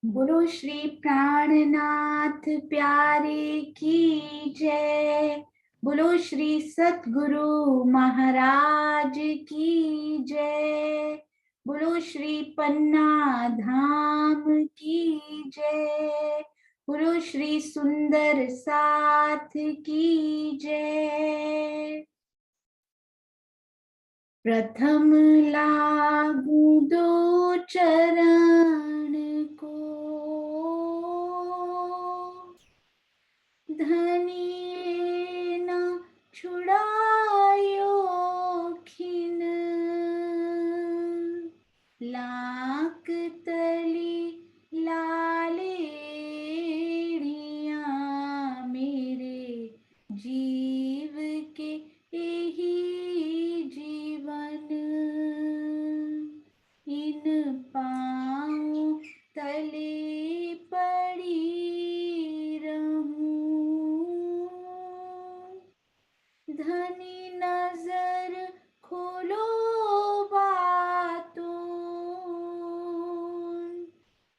बोलो श्री प्राणनाथ प्यारे की जय। बोलो श्री सतगुरु महाराज की जय। बोलो श्री पन्ना धाम की जय। बोलो श्री सुंदर साथ की जय। प्रथम लागू दो चरण को, धनिये न छुड़ायो खिन। लाक तली लालेड़िया मेरे जीव के यही जीवन। इन पाँव तले पड़ी रहूं, धनी नजर खोलो बातों,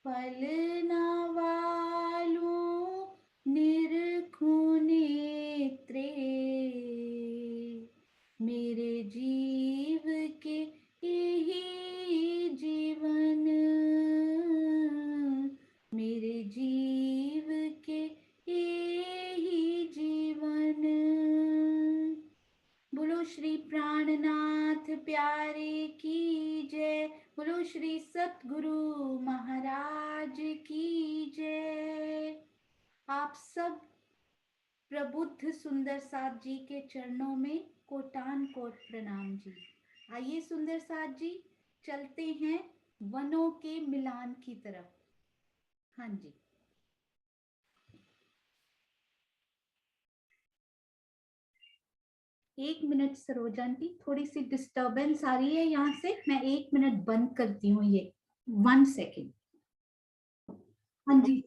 फल न वालों निरखूं नेत्रे। मेरे जीव के यही जीवन, मेरे जीव के यही जीवन। बोलो श्री प्राणनाथ प्यारे की जय। बोलो श्री सतगुरु महाराज की जय। आप सब प्रबुद्ध सुंदर साथ जी के चरणों में कोटान कोट प्रणाम जी। आइए सुंदर साथ जी, चलते हैं वनों के मिलान की तरफ। हाँ जी, एक मिनट सरोजा आंटी, थोड़ी सी डिस्टरबेंस आ रही है यहाँ से, मैं एक मिनट बंद करती हूँ ये। 1 सेकेंड। हाँ जी,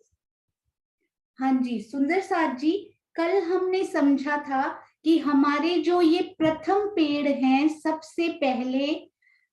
हाँ जी सुंदर साथ जी, कल हमने समझा था कि हमारे जो ये प्रथम पेड़ हैं, सबसे पहले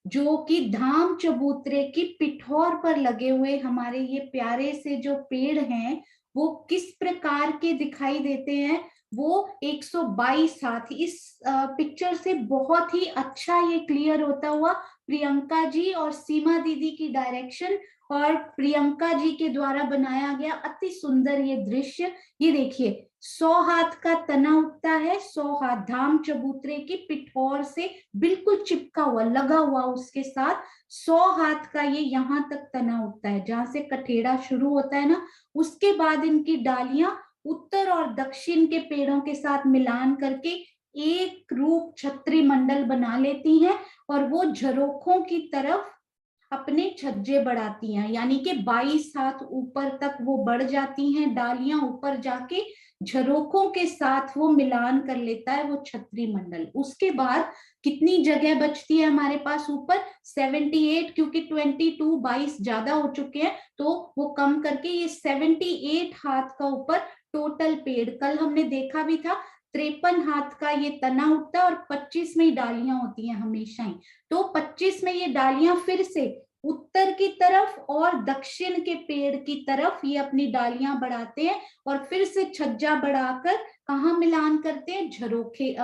जो कि धाम चबूतरे की पिठौर पर लगे हुए हमारे ये प्यारे से जो पेड़ हैं, वो किस प्रकार के दिखाई देते हैं। वो 122 हाथ, इस पिक्चर से बहुत ही अच्छा ये क्लियर होता हुआ प्रियंका जी और सीमा दीदी की डायरेक्शन और प्रियंका जी के द्वारा बनाया गया अति सुंदर ये दृश्य। ये देखिए, 100 हाथ का तना उठता है, 100 हाथ धाम चबूतरे की पिठौर से बिल्कुल चिपका हुआ, लगा हुआ उसके साथ 100 हाथ का ये यहाँ तक तना उठता है, जहां से कठेड़ा शुरू होता है ना। उसके बाद इनकी डालियां उत्तर और दक्षिण के पेड़ों के साथ मिलान करके एक रूप छत्री मंडल बना लेती हैं, और वो झरोखों की तरफ अपने छज्जे बढ़ाती हैं, यानी कि 22 हाथ ऊपर तक वो बढ़ जाती हैं। डालियां ऊपर जाके झरोखों के साथ वो मिलान कर लेता है वो छत्री मंडल। उसके बाद कितनी जगह बचती है हमारे पास ऊपर? 78, क्योंकि 22 ज्यादा हो चुके हैं तो वो कम करके ये 78 हाथ का ऊपर टोटल पेड़। कल हमने देखा भी था 53 हाथ का ये तना उठता है और 25 में ही डालियां होती हैं हमेशा ही। तो 25 में ये डालियां फिर से उत्तर की तरफ और दक्षिण के पेड़ की तरफ ये अपनी डालियां बढ़ाते हैं, और फिर से छज्जा बढ़ाकर कहाँ मिलान करते हैं? झरोखे।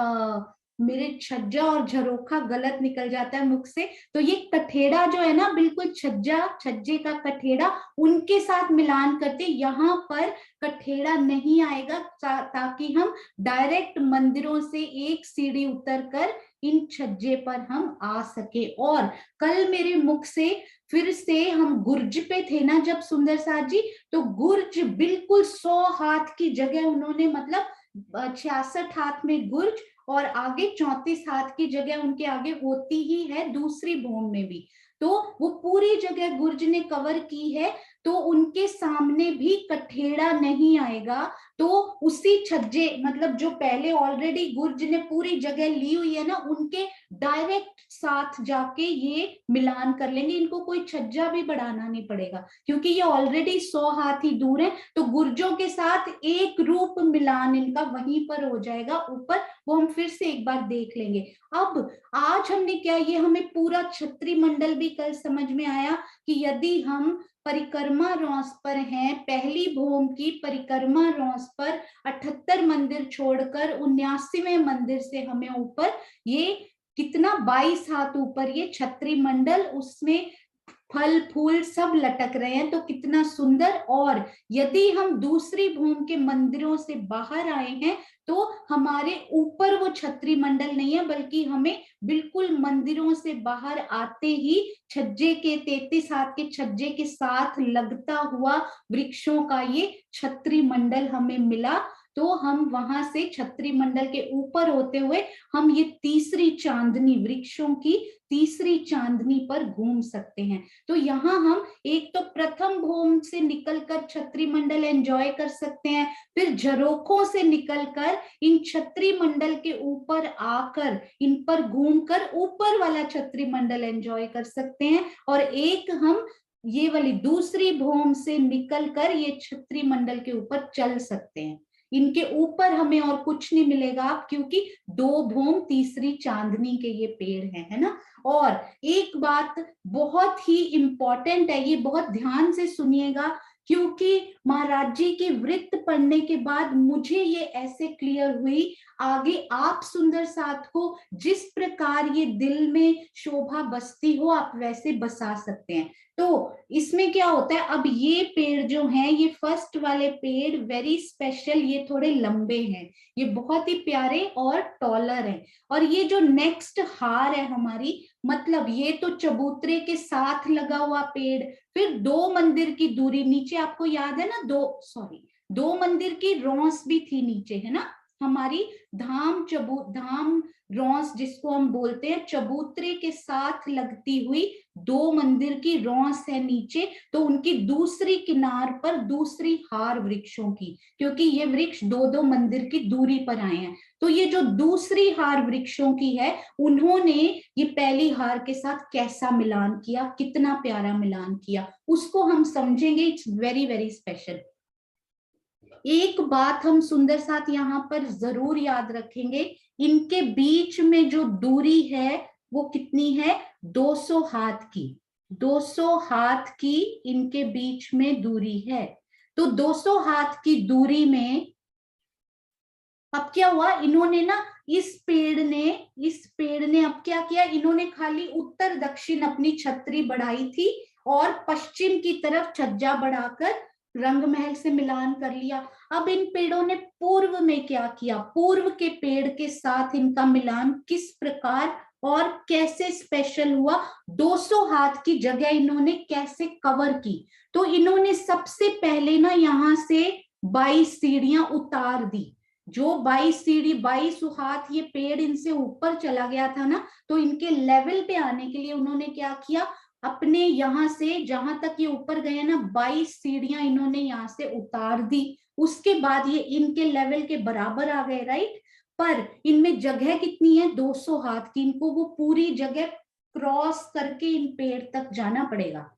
मेरे छज्जा और झरोखा गलत निकल जाता है मुख से। तो ये कठेड़ा जो है ना, बिल्कुल छज्जा, छज्जे का कठेड़ा उनके साथ मिलान करते, यहाँ पर कठेड़ा नहीं आएगा, ताकि हम डायरेक्ट मंदिरों से एक सीढ़ी उतरकर इन छज्जे पर हम आ सके। और कल मेरे मुख से फिर से हम गुर्ज पे थे ना जब सुंदर साथ जी, तो गुर्ज बिल्कुल 100 हाथ की जगह उन्होंने, मतलब 66 हाथ में गुर्ज और आगे 34 हाथ की जगह उनके आगे होती ही है दूसरी भूमि में भी, तो वो पूरी जगह गुर्ज ने कवर की है। तो उनके सामने भी कठेड़ा नहीं आएगा। तो उसी छज्जे, मतलब जो पहले ऑलरेडी गुर्ज ने पूरी जगह ली हुई है ना, उनके डायरेक्ट साथ जाके ये मिलान कर लेंगे, इनको कोई छज्जा भी बढ़ाना नहीं पड़ेगा क्योंकि ये ऑलरेडी 100 हाथ ही दूर है। तो गुर्जों के साथ एक रूप मिलान इनका वहीं पर हो जाएगा ऊपर, वो हम फिर से एक बार देख लेंगे। अब आज हमने क्या, ये हमें पूरा छत्री मंडल भी कल समझ में आया कि यदि हम परिक्रमा रॉस पर हैं, पहली भूम की परिक्रमा रॉस पर 78 मंदिर छोड़कर 79वें मंदिर से हमें ऊपर ये कितना 22 हाथ ऊपर ये छत्री मंडल, उसमें फल फूल सब लटक रहे हैं, तो कितना सुंदर। और यदि हम दूसरी भूमि के मंदिरों से बाहर आए हैं तो हमारे ऊपर वो छत्री मंडल नहीं है, बल्कि हमें बिल्कुल मंदिरों से बाहर आते ही छज्जे के 33 हाथ के छज्जे के साथ लगता हुआ वृक्षों का ये छत्री मंडल हमें मिला। तो हम वहां से छत्री मंडल के ऊपर होते हुए हम ये तीसरी चांदनी, वृक्षों की तीसरी चांदनी पर घूम सकते हैं। तो यहाँ हम एक तो प्रथम भूम से निकलकर छत्री मंडल एंजॉय कर सकते हैं, फिर झरोखों से निकलकर इन छत्री मंडल के ऊपर आकर इन पर घूमकर ऊपर वाला छत्री मंडल एंजॉय कर सकते हैं, और एक हम ये वाली दूसरी भूम से निकलकर ये छत्री मंडल के ऊपर चल सकते हैं। इनके ऊपर हमें और कुछ नहीं मिलेगा क्योंकि 2 भूम तीसरी चांदनी के ये पेड़ हैं, है ना। और एक बात बहुत ही इंपॉर्टेंट है, ये बहुत ध्यान से सुनिएगा, क्योंकि महाराज जी की वृत्त पढ़ने के बाद मुझे ये ऐसे क्लियर हुई, आगे आप सुंदर साथ को जिस प्रकार ये दिल में शोभा बसती हो आप वैसे बसा सकते हैं। तो इसमें क्या होता है, अब ये पेड़ जो हैं, ये फर्स्ट वाले पेड़ वेरी स्पेशल, ये थोड़े लंबे हैं, ये बहुत ही प्यारे और टॉलर हैं। और ये जो नेक्स्ट हार है हमारी, मतलब ये तो चबूतरे के साथ लगा हुआ पेड़, फिर 2 मंदिर की दूरी नीचे, आपको याद है ना, 2 मंदिर की रौंस भी थी नीचे, है ना, हमारी धाम रौंस जिसको हम बोलते हैं, चबूतरे के साथ लगती हुई 2 मंदिर की रौंस है नीचे, तो उनकी दूसरी किनार पर दूसरी हार वृक्षों की, क्योंकि ये वृक्ष 2-2 मंदिर की दूरी पर आए हैं। तो ये जो दूसरी हार वृक्षों की है, उन्होंने ये पहली हार के साथ कैसा मिलान किया, कितना प्यारा मिलान किया, उसको हम समझेंगे। It's very very special. एक बात हम सुंदर साथ यहाँ पर जरूर याद रखेंगे, इनके बीच में जो दूरी है वो कितनी है, 200 हाथ की। 200 हाथ की इनके बीच में दूरी है। तो 200 हाथ की दूरी में अब क्या हुआ, इन्होंने ना इस पेड़ ने अब क्या किया, इन्होंने खाली उत्तर दक्षिण अपनी छतरी बढ़ाई थी और पश्चिम की तरफ छज्जा बढ़ाकर रंग महल से मिलान कर लिया। अब इन पेड़ों ने पूर्व में क्या किया, पूर्व के पेड़ के साथ इनका मिलान किस प्रकार और कैसे स्पेशल हुआ, 200 हाथ की जगह इन्होंने कैसे कवर की। तो इन्होंने सबसे पहले ना यहाँ से 22 सीढ़ियां उतार दी। जो 22 सीढ़ी, 22 हाथ ये पेड़ इनसे ऊपर चला गया था ना, तो इनके लेवल पे आने के लिए उन्होंने क्या किया, अपने यहाँ से जहां तक ये ऊपर गए ना, 22 सीढ़ियां इन्होंने यहाँ से उतार दी। उसके बाद ये इनके लेवल के बराबर आ गए, राइट। पर इनमें जगह कितनी है, 200 हाथ की, इनको वो पूरी जगह क्रॉस करके इन पेड़ तक जाना पड़ेगा।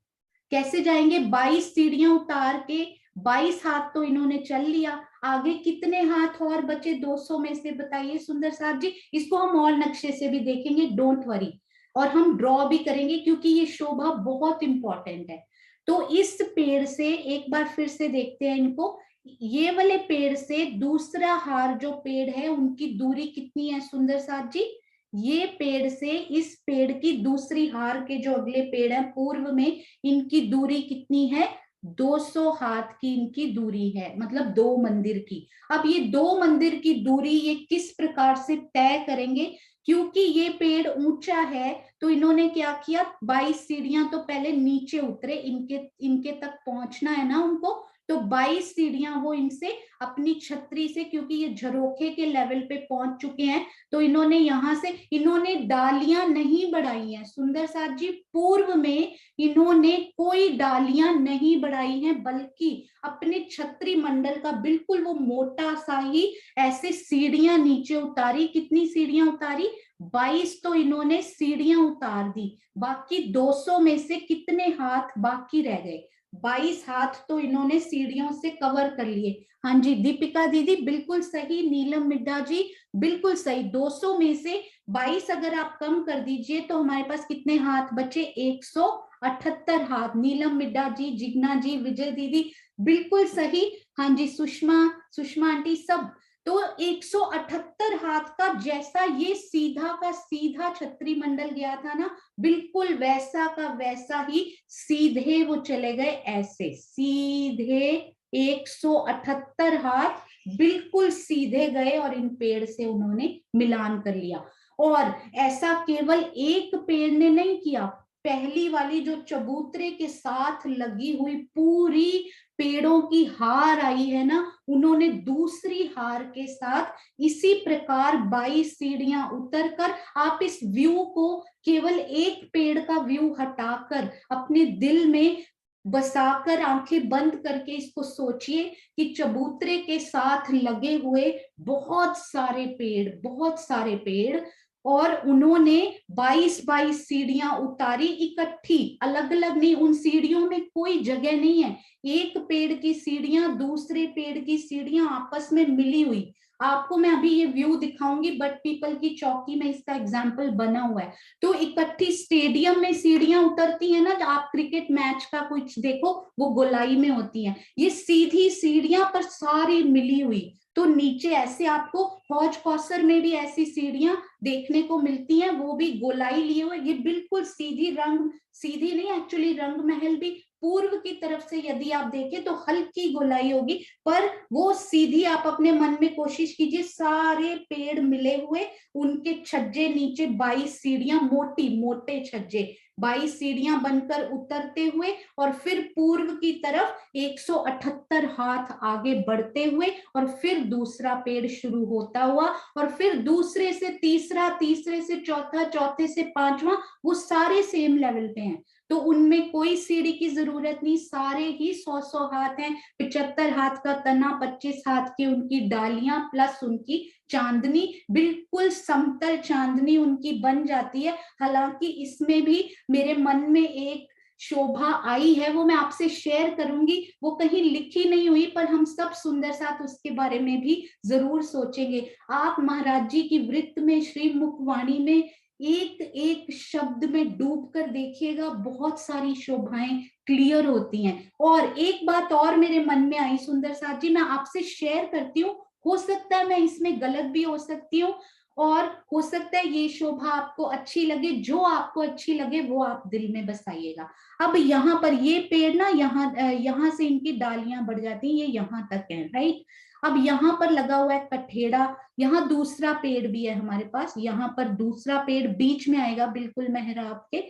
कैसे जाएंगे, 22 सीढ़ियां उतार के 22 हाथ तो इन्होंने चल लिया, आगे कितने हाथ और बचे 200 में से, बताइए सुंदर साहब जी। इसको हम और नक्शे से भी देखेंगे, डोंट वरी, और हम ड्रॉ भी करेंगे क्योंकि ये शोभा बहुत इंपॉर्टेंट है। तो इस पेड़ से एक बार फिर से देखते हैं इनको, ये वाले पेड़ से दूसरा हार जो पेड़ है उनकी दूरी कितनी है सुंदर साहब जी, ये पेड़ से इस पेड़ की दूसरी हार के जो अगले पेड़ है पूर्व में, इनकी दूरी कितनी है, 200 हाथ की इनकी दूरी है, मतलब 2 मंदिर की। अब ये 2 मंदिर की दूरी ये किस प्रकार से तय करेंगे, क्योंकि ये पेड़ ऊंचा है तो इन्होंने क्या किया, 22 सीढ़ियां तो पहले नीचे उतरे, इनके तक पहुंचना है ना उनको, तो 22 सीढ़ियां वो इनसे अपनी छतरी से, क्योंकि ये झरोखे के लेवल पे पहुंच चुके हैं, तो इन्होंने यहां से इन्होंने डालियां नहीं बढ़ाई हैं सुंदर साथ जी, पूर्व में इन्होंने कोई डालियां नहीं बढ़ाई हैं, बल्कि अपने छतरी मंडल का बिल्कुल वो मोटा सा ही ऐसे सीढ़ियां नीचे उतारी। कितनी सीढ़ियां उतारी? 22 तो इन्होंने सीढ़ियां उतार दी। बाकी 200 में से कितने हाथ बाकी रह गए? 22 हाथ तो इन्होंने सीढ़ियों से कवर कर लिए। हाँ जी दीपिका दीदी बिल्कुल सही, नीलम मिड्डा जी बिल्कुल सही। 200 में से 22 अगर आप कम कर दीजिए तो हमारे पास कितने हाथ बचे? 178 हाथ। नीलम मिड्डा जी, जिग्ना जी, विजय दीदी बिल्कुल सही। हाँ जी सुषमा आंटी सब। तो 178 हाथ का जैसा ये सीधा का सीधा छतरी मंडल गया था ना, बिल्कुल वैसा का वैसा ही सीधे वो चले गए, ऐसे सीधे 178 हाथ बिल्कुल सीधे गए और इन पेड़ से उन्होंने मिलान कर लिया। और ऐसा केवल एक पेड़ ने नहीं किया, पहली वाली जो चबूतरे के साथ लगी हुई पूरी पेड़ों की हार आई है ना, उन्होंने दूसरी हार के साथ इसी प्रकार 22 सीढ़ियां उतरकर, आप इस व्यू को केवल एक पेड़ का व्यू हटाकर अपने दिल में बसाकर आंखें बंद करके इसको सोचिए कि चबूतरे के साथ लगे हुए बहुत सारे पेड़, बहुत सारे पेड़, और उन्होंने 22 सीढ़ियां उतारी इकट्ठी, अलग अलग नहीं। उन सीढ़ियों में कोई जगह नहीं है, एक पेड़ की सीढ़ियां दूसरे पेड़ की सीढ़ियां आपस में मिली हुई। आपको मैं अभी ये व्यू दिखाऊंगी, बट पीपल की चौकी में इसका एग्जाम्पल बना हुआ है। तो इकट्ठी स्टेडियम में सीढ़ियां उतरती है ना, आप क्रिकेट मैच का कुछ देखो, वो गोलाई में होती है, ये सीधी सीढ़ियां पर सारी मिली हुई। तो नीचे ऐसे आपको हौज कौसर में भी ऐसी सीढ़ियां देखने को मिलती हैं, वो भी गोलाई लिए हुए, ये बिल्कुल सीधी, रंग सीधी नहीं, एक्चुअली रंग महल भी पूर्व की तरफ से यदि आप देखें तो हल्की गोलाई होगी, पर वो सीधी। आप अपने मन में कोशिश कीजिए, सारे पेड़ मिले हुए, उनके छज्जे नीचे 22 सीढ़ियां, मोटी मोटे छज्जे, 22 सीढ़ियां बनकर उतरते हुए, और फिर पूर्व की तरफ 178 हाथ आगे बढ़ते हुए, और फिर दूसरा पेड़ शुरू होता हुआ, और फिर दूसरे से तीसरा, तीसरे से चौथा, चौथे से पांचवा, वो सारे सेम लेवल पे हैं। तो उनमें कोई सीढ़ी की जरूरत नहीं, सारे ही 100-100 हाथ हैं, 75 हाथ का तना, 25 हाथ की उनकी डालियां, प्लस उनकी चांदनी, बिल्कुल समतल चांदनी उनकी बन जाती है। हालांकि इसमें भी मेरे मन में एक शोभा आई है, वो मैं आपसे शेयर करूंगी, वो कहीं लिखी नहीं हुई, पर हम सब सुंदर साथ उसके बारे में भी जरूर सोचेंगे। आप महाराज जी की वृत्त में, श्री मुखवाणी में एक एक शब्द में डूब कर देखिएगा, बहुत सारी शोभाएं क्लियर होती हैं। और एक बात और मेरे मन में आई सुंदर साथ जी, मैं आपसे शेयर करती हूँ, हो सकता है मैं इसमें गलत भी हो सकती हूँ, और हो सकता है ये शोभा आपको अच्छी लगे, जो आपको अच्छी लगे वो आप दिल में बसाइएगा। अब यहाँ पर ये पेड़ ना, यहाँ से इनकी डालियां बढ़ जाती हैं, ये यहाँ तक है, राइट। अब यहाँ पर लगा हुआ है कठेड़ा, यहाँ दूसरा पेड़ भी है हमारे पास, यहाँ पर दूसरा पेड़ बीच में आएगा बिल्कुल मेहराब के,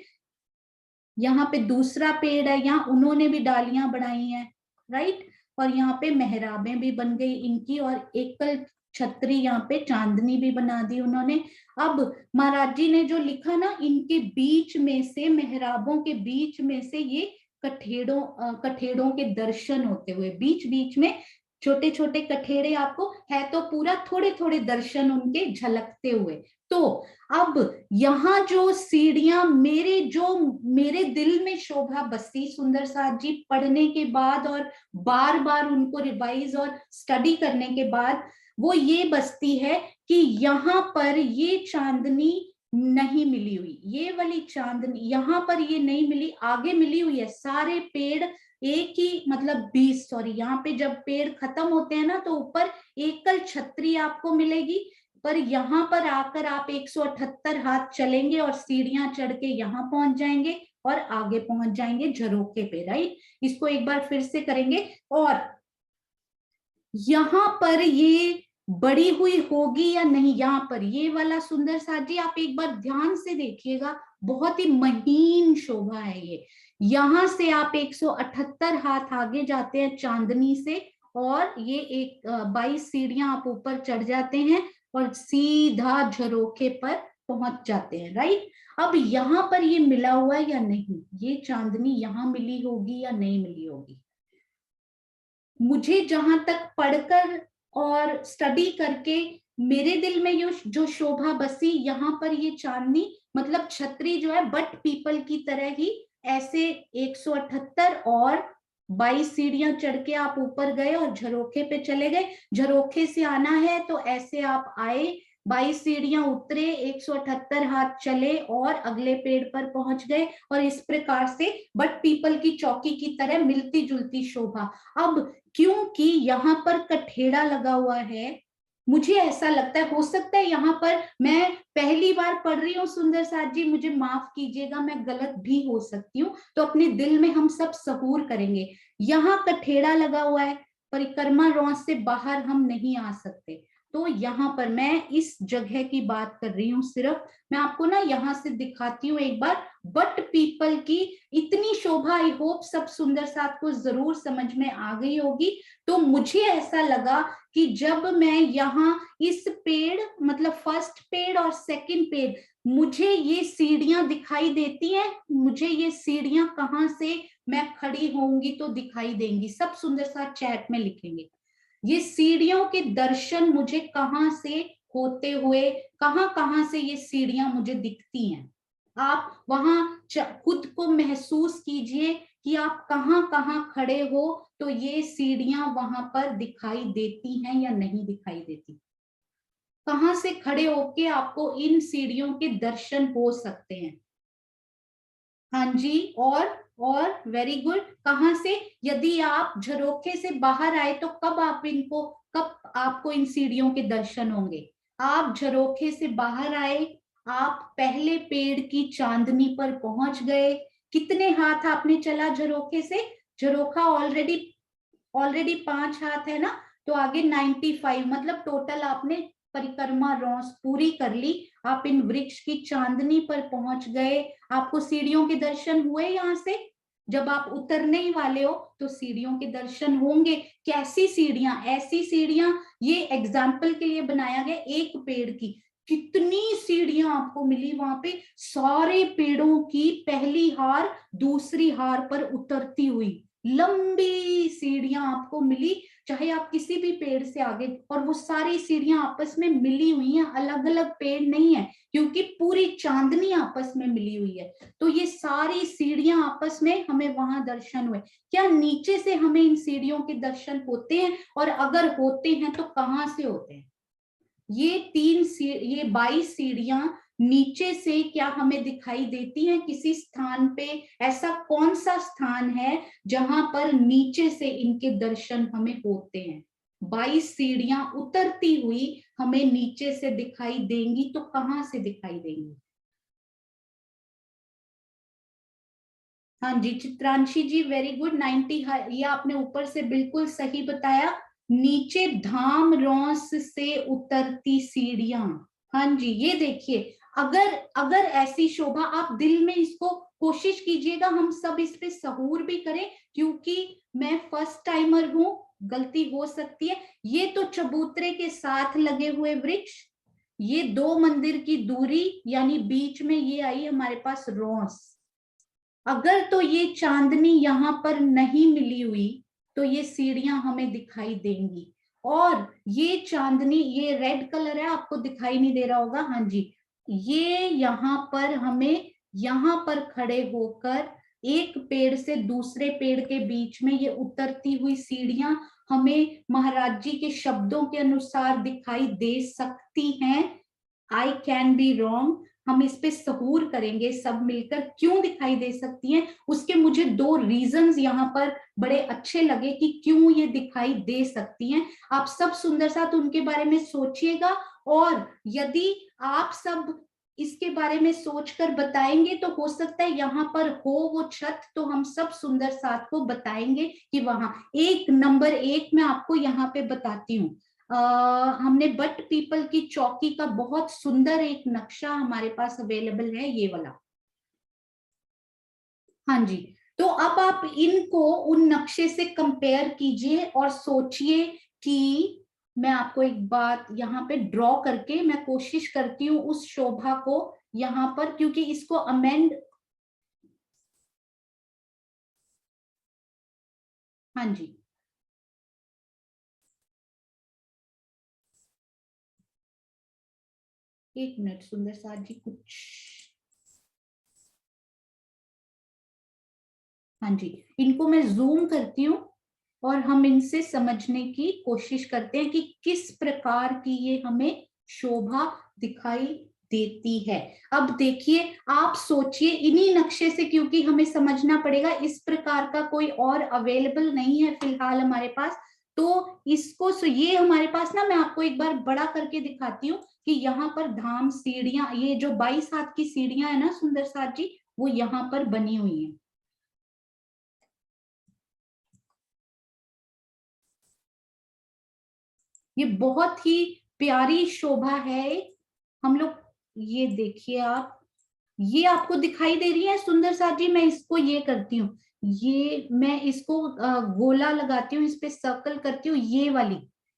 यहाँ पे दूसरा पेड़ है, यहाँ उन्होंने भी डालियां बढ़ाई हैं, राइट। और यहाँ पे मेहराबें भी बन गई इनकी, और एकल छतरी यहाँ पे चांदनी भी बना दी उन्होंने। अब महाराज जी ने जो लिखा ना, इनके बीच में से, मेहराबों के बीच में से ये कठेड़ों के दर्शन होते हुए, बीच बीच में छोटे छोटे कठेड़े, आपको है तो पूरा, थोड़े थोड़े दर्शन उनके झलकते हुए। तो अब यहाँ जो सीढ़ियां, मेरे दिल में शोभा बसी सुंदर साथ जी पढ़ने के बाद, और बार बार उनको रिवाइज और स्टडी करने के बाद, वो ये बसती है कि यहाँ पर ये चांदनी नहीं मिली हुई, ये वाली चांदनी यहाँ पर ये नहीं मिली, आगे मिली हुई है। सारे पेड़ एक ही, मतलब 20, सॉरी, यहाँ पे जब पेड़ खत्म होते हैं ना, तो ऊपर एकल छतरी आपको मिलेगी, पर यहाँ पर आकर आप 178 हाथ चलेंगे और सीढ़ियां चढ़ के यहाँ पहुंच जाएंगे, और आगे पहुंच जाएंगे झरोके पे, राइट। इसको एक बार फिर से करेंगे। और यहाँ पर ये बड़ी हुई होगी या नहीं। यहाँ पर ये वाला सुंदर साथ जी आप एक बार ध्यान से देखिएगा, बहुत ही महीन शोभा है ये। यहाँ से आप 178 हाथ आगे जाते हैं चांदनी से, और ये 22 सीढ़ियां आप ऊपर चढ़ जाते हैं और सीधा झरोखे पर पहुंच जाते हैं, राइट। अब यहाँ पर ये मिला हुआ है या नहीं, ये चांदनी यहाँ मिली होगी या नहीं मिली होगी। मुझे जहां तक पढ़कर और स्टडी करके मेरे दिल में ये जो शोभा बसी, यहाँ पर ये चांदनी मतलब छतरी जो है बट पीपल की तरह ही ऐसे 178 और 22 सीढ़ियां चढ़ के आप ऊपर गए और झरोखे पे चले गए। झरोखे से आना है तो ऐसे आप आए, 22 सीढ़ियां उतरे, 178 हाथ चले और अगले पेड़ पर पहुंच गए, और इस प्रकार से बट पीपल की चौकी की तरह मिलती जुलती शोभा। अब क्योंकि यहाँ पर कठेड़ा लगा हुआ है, मुझे ऐसा लगता है, हो सकता है यहाँ पर मैं पहली बार पढ़ रही हूँ सुंदर साथ जी, मुझे माफ कीजिएगा, मैं गलत भी हो सकती हूँ, तो अपने दिल में हम सब सहूर करेंगे। यहाँ कठेड़ा लगा हुआ है, परिक्रमा रौंद से बाहर हम नहीं आ सकते। तो यहाँ पर मैं इस जगह की बात कर रही हूँ सिर्फ, मैं आपको ना यहाँ से दिखाती हूँ एक बार बट पीपल की इतनी शोभा। आई होप सब सुंदर साथ को जरूर समझ में आ गई होगी। तो मुझे ऐसा लगा कि जब मैं यहाँ इस पेड़ मतलब फर्स्ट पेड़ और सेकंड पेड़, मुझे ये सीढ़ियां दिखाई देती हैं, मुझे ये सीढ़ियां कहाँ से मैं खड़ी होंगी तो दिखाई देंगी। सब सुंदर साथ चैट में लिखेंगे, ये सीढ़ियों के दर्शन मुझे कहाँ से होते हुए, कहाँ कहाँ से ये सीढ़ियां मुझे दिखती हैं। आप वहां खुद को महसूस कीजिए कि आप कहाँ कहाँ खड़े हो, तो ये सीढ़ियां वहां पर दिखाई देती हैं या नहीं दिखाई देती। कहाँ से खड़े होके आपको इन सीढ़ियों के दर्शन हो सकते हैं। हाँ जी, और वेरी गुड। कहाँ से, यदि आप झरोखे से बाहर आए तो कब आपको इन सीढ़ियों के दर्शन होंगे। आप झरोखे से बाहर आए, आप पहले पेड़ की चांदनी पर पहुंच गए। कितने हाथ आपने चला झरोखे से, झरोखा ऑलरेडी ऑलरेडी 5 हाथ है ना, तो आगे 95, मतलब टोटल आपने परिक्रमा रौंस पूरी कर ली। आप इन वृक्ष की चांदनी पर पहुंच गए, आपको सीढ़ियों के दर्शन हुए। यहाँ से जब आप उतरने ही वाले हो तो सीढ़ियों के दर्शन होंगे। कैसी सीढ़ियां, ऐसी सीढ़ियां, ये एग्जाम्पल के लिए बनाया गया एक पेड़ की, कितनी सीढ़ियां आपको मिली वहां पे, सारे पेड़ों की पहली हार दूसरी हार पर उतरती हुई लंबी सीढ़ियां आपको मिली, चाहे आप किसी भी पेड़ से आगे, और वो सारी सीढ़ियां आपस में मिली हुई हैं, अलग अलग पेड़ नहीं है, क्योंकि पूरी चांदनी आपस में मिली हुई है। तो ये सारी सीढ़ियां आपस में हमें वहां दर्शन हुए। क्या नीचे से हमें इन सीढ़ियों के दर्शन होते हैं, और अगर होते हैं तो कहाँ से होते हैं। ये 22 सीढ़ियां नीचे से क्या हमें दिखाई देती हैं किसी स्थान पे, ऐसा कौन सा स्थान है जहां पर नीचे से इनके दर्शन हमें होते हैं। 22 सीढ़ियां उतरती हुई हमें नीचे से दिखाई देंगी, तो कहां से दिखाई देंगी। हाँ जी चित्रांशी जी, वेरी गुड। 90, ये आपने ऊपर से बिल्कुल सही बताया। नीचे धाम रौंस से उतरती सीढ़ियां। हाँ जी, ये देखिए, अगर अगर ऐसी शोभा, आप दिल में इसको कोशिश कीजिएगा, हम सब इस पे सहूर भी करें, क्योंकि मैं फर्स्ट टाइमर हूं, गलती हो सकती है। ये तो चबूतरे के साथ लगे हुए वृक्ष, ये 2 मंदिर की दूरी, यानी बीच में ये आई हमारे पास रौंस। अगर तो ये चांदनी यहाँ पर नहीं मिली हुई तो ये सीढ़ियां हमें दिखाई देंगी। और ये चांदनी, ये रेड कलर है, आपको दिखाई नहीं दे रहा होगा, हाँ जी, ये यहाँ पर हमें, यहाँ पर खड़े होकर एक पेड़ से दूसरे पेड़ के बीच में ये उतरती हुई सीढ़ियां हमें महाराज जी के शब्दों के अनुसार दिखाई दे सकती हैं। आई कैन बी रॉन्ग, हम इस पे सहूर करेंगे सब मिलकर, क्यों दिखाई दे सकती हैं। उसके मुझे 2 रीजंस यहाँ पर बड़े अच्छे लगे कि क्यों ये दिखाई दे सकती हैं। आप सब सुंदर साथ उनके बारे में सोचिएगा, और यदि आप सब इसके बारे में सोचकर बताएंगे तो हो सकता है यहाँ पर हो वो छत, तो हम सब सुंदर साथ को बताएंगे कि वहां। 1 नंबर 1 मैं आपको यहाँ पे बताती हूँ, हमने बट पीपल की चौकी का बहुत सुंदर एक नक्शा हमारे पास अवेलेबल है, ये वाला। हाँ जी, तो अब आप इनको उन नक्शे से कंपेयर कीजिए और सोचिए कि मैं आपको एक बात यहाँ पे ड्रॉ करके मैं कोशिश करती हूँ उस शोभा को यहाँ पर, क्योंकि इसको अमेंड, हाँ जी, एक मिनट सुंदर साथ जी, कुछ, हाँ जी, इनको मैं जूम करती हूँ और हम इनसे समझने की कोशिश करते हैं कि किस प्रकार की ये हमें शोभा दिखाई देती है। अब देखिए, आप सोचिए इन्हीं नक्शे से, क्योंकि हमें समझना पड़ेगा, इस प्रकार का कोई और अवेलेबल नहीं है फिलहाल हमारे पास। तो इसको ये हमारे पास ना, मैं आपको एक बार बड़ा करके दिखाती हूँ कि यहाँ पर धाम सीढ़ियां, ये जो 22 हाथ की सीढ़ियां है ना सुंदर साथ जी, वो यहाँ पर बनी हुई है। ये बहुत ही प्यारी शोभा है। हम लोग, ये देखिए आप, ये आपको दिखाई दे रही है सुंदर साथ जी, मैं इसको ये करती हूँ, ये मैं इसको गोला लगाती हूँ, इस पे सर्कल करती हूँ, ये वाली,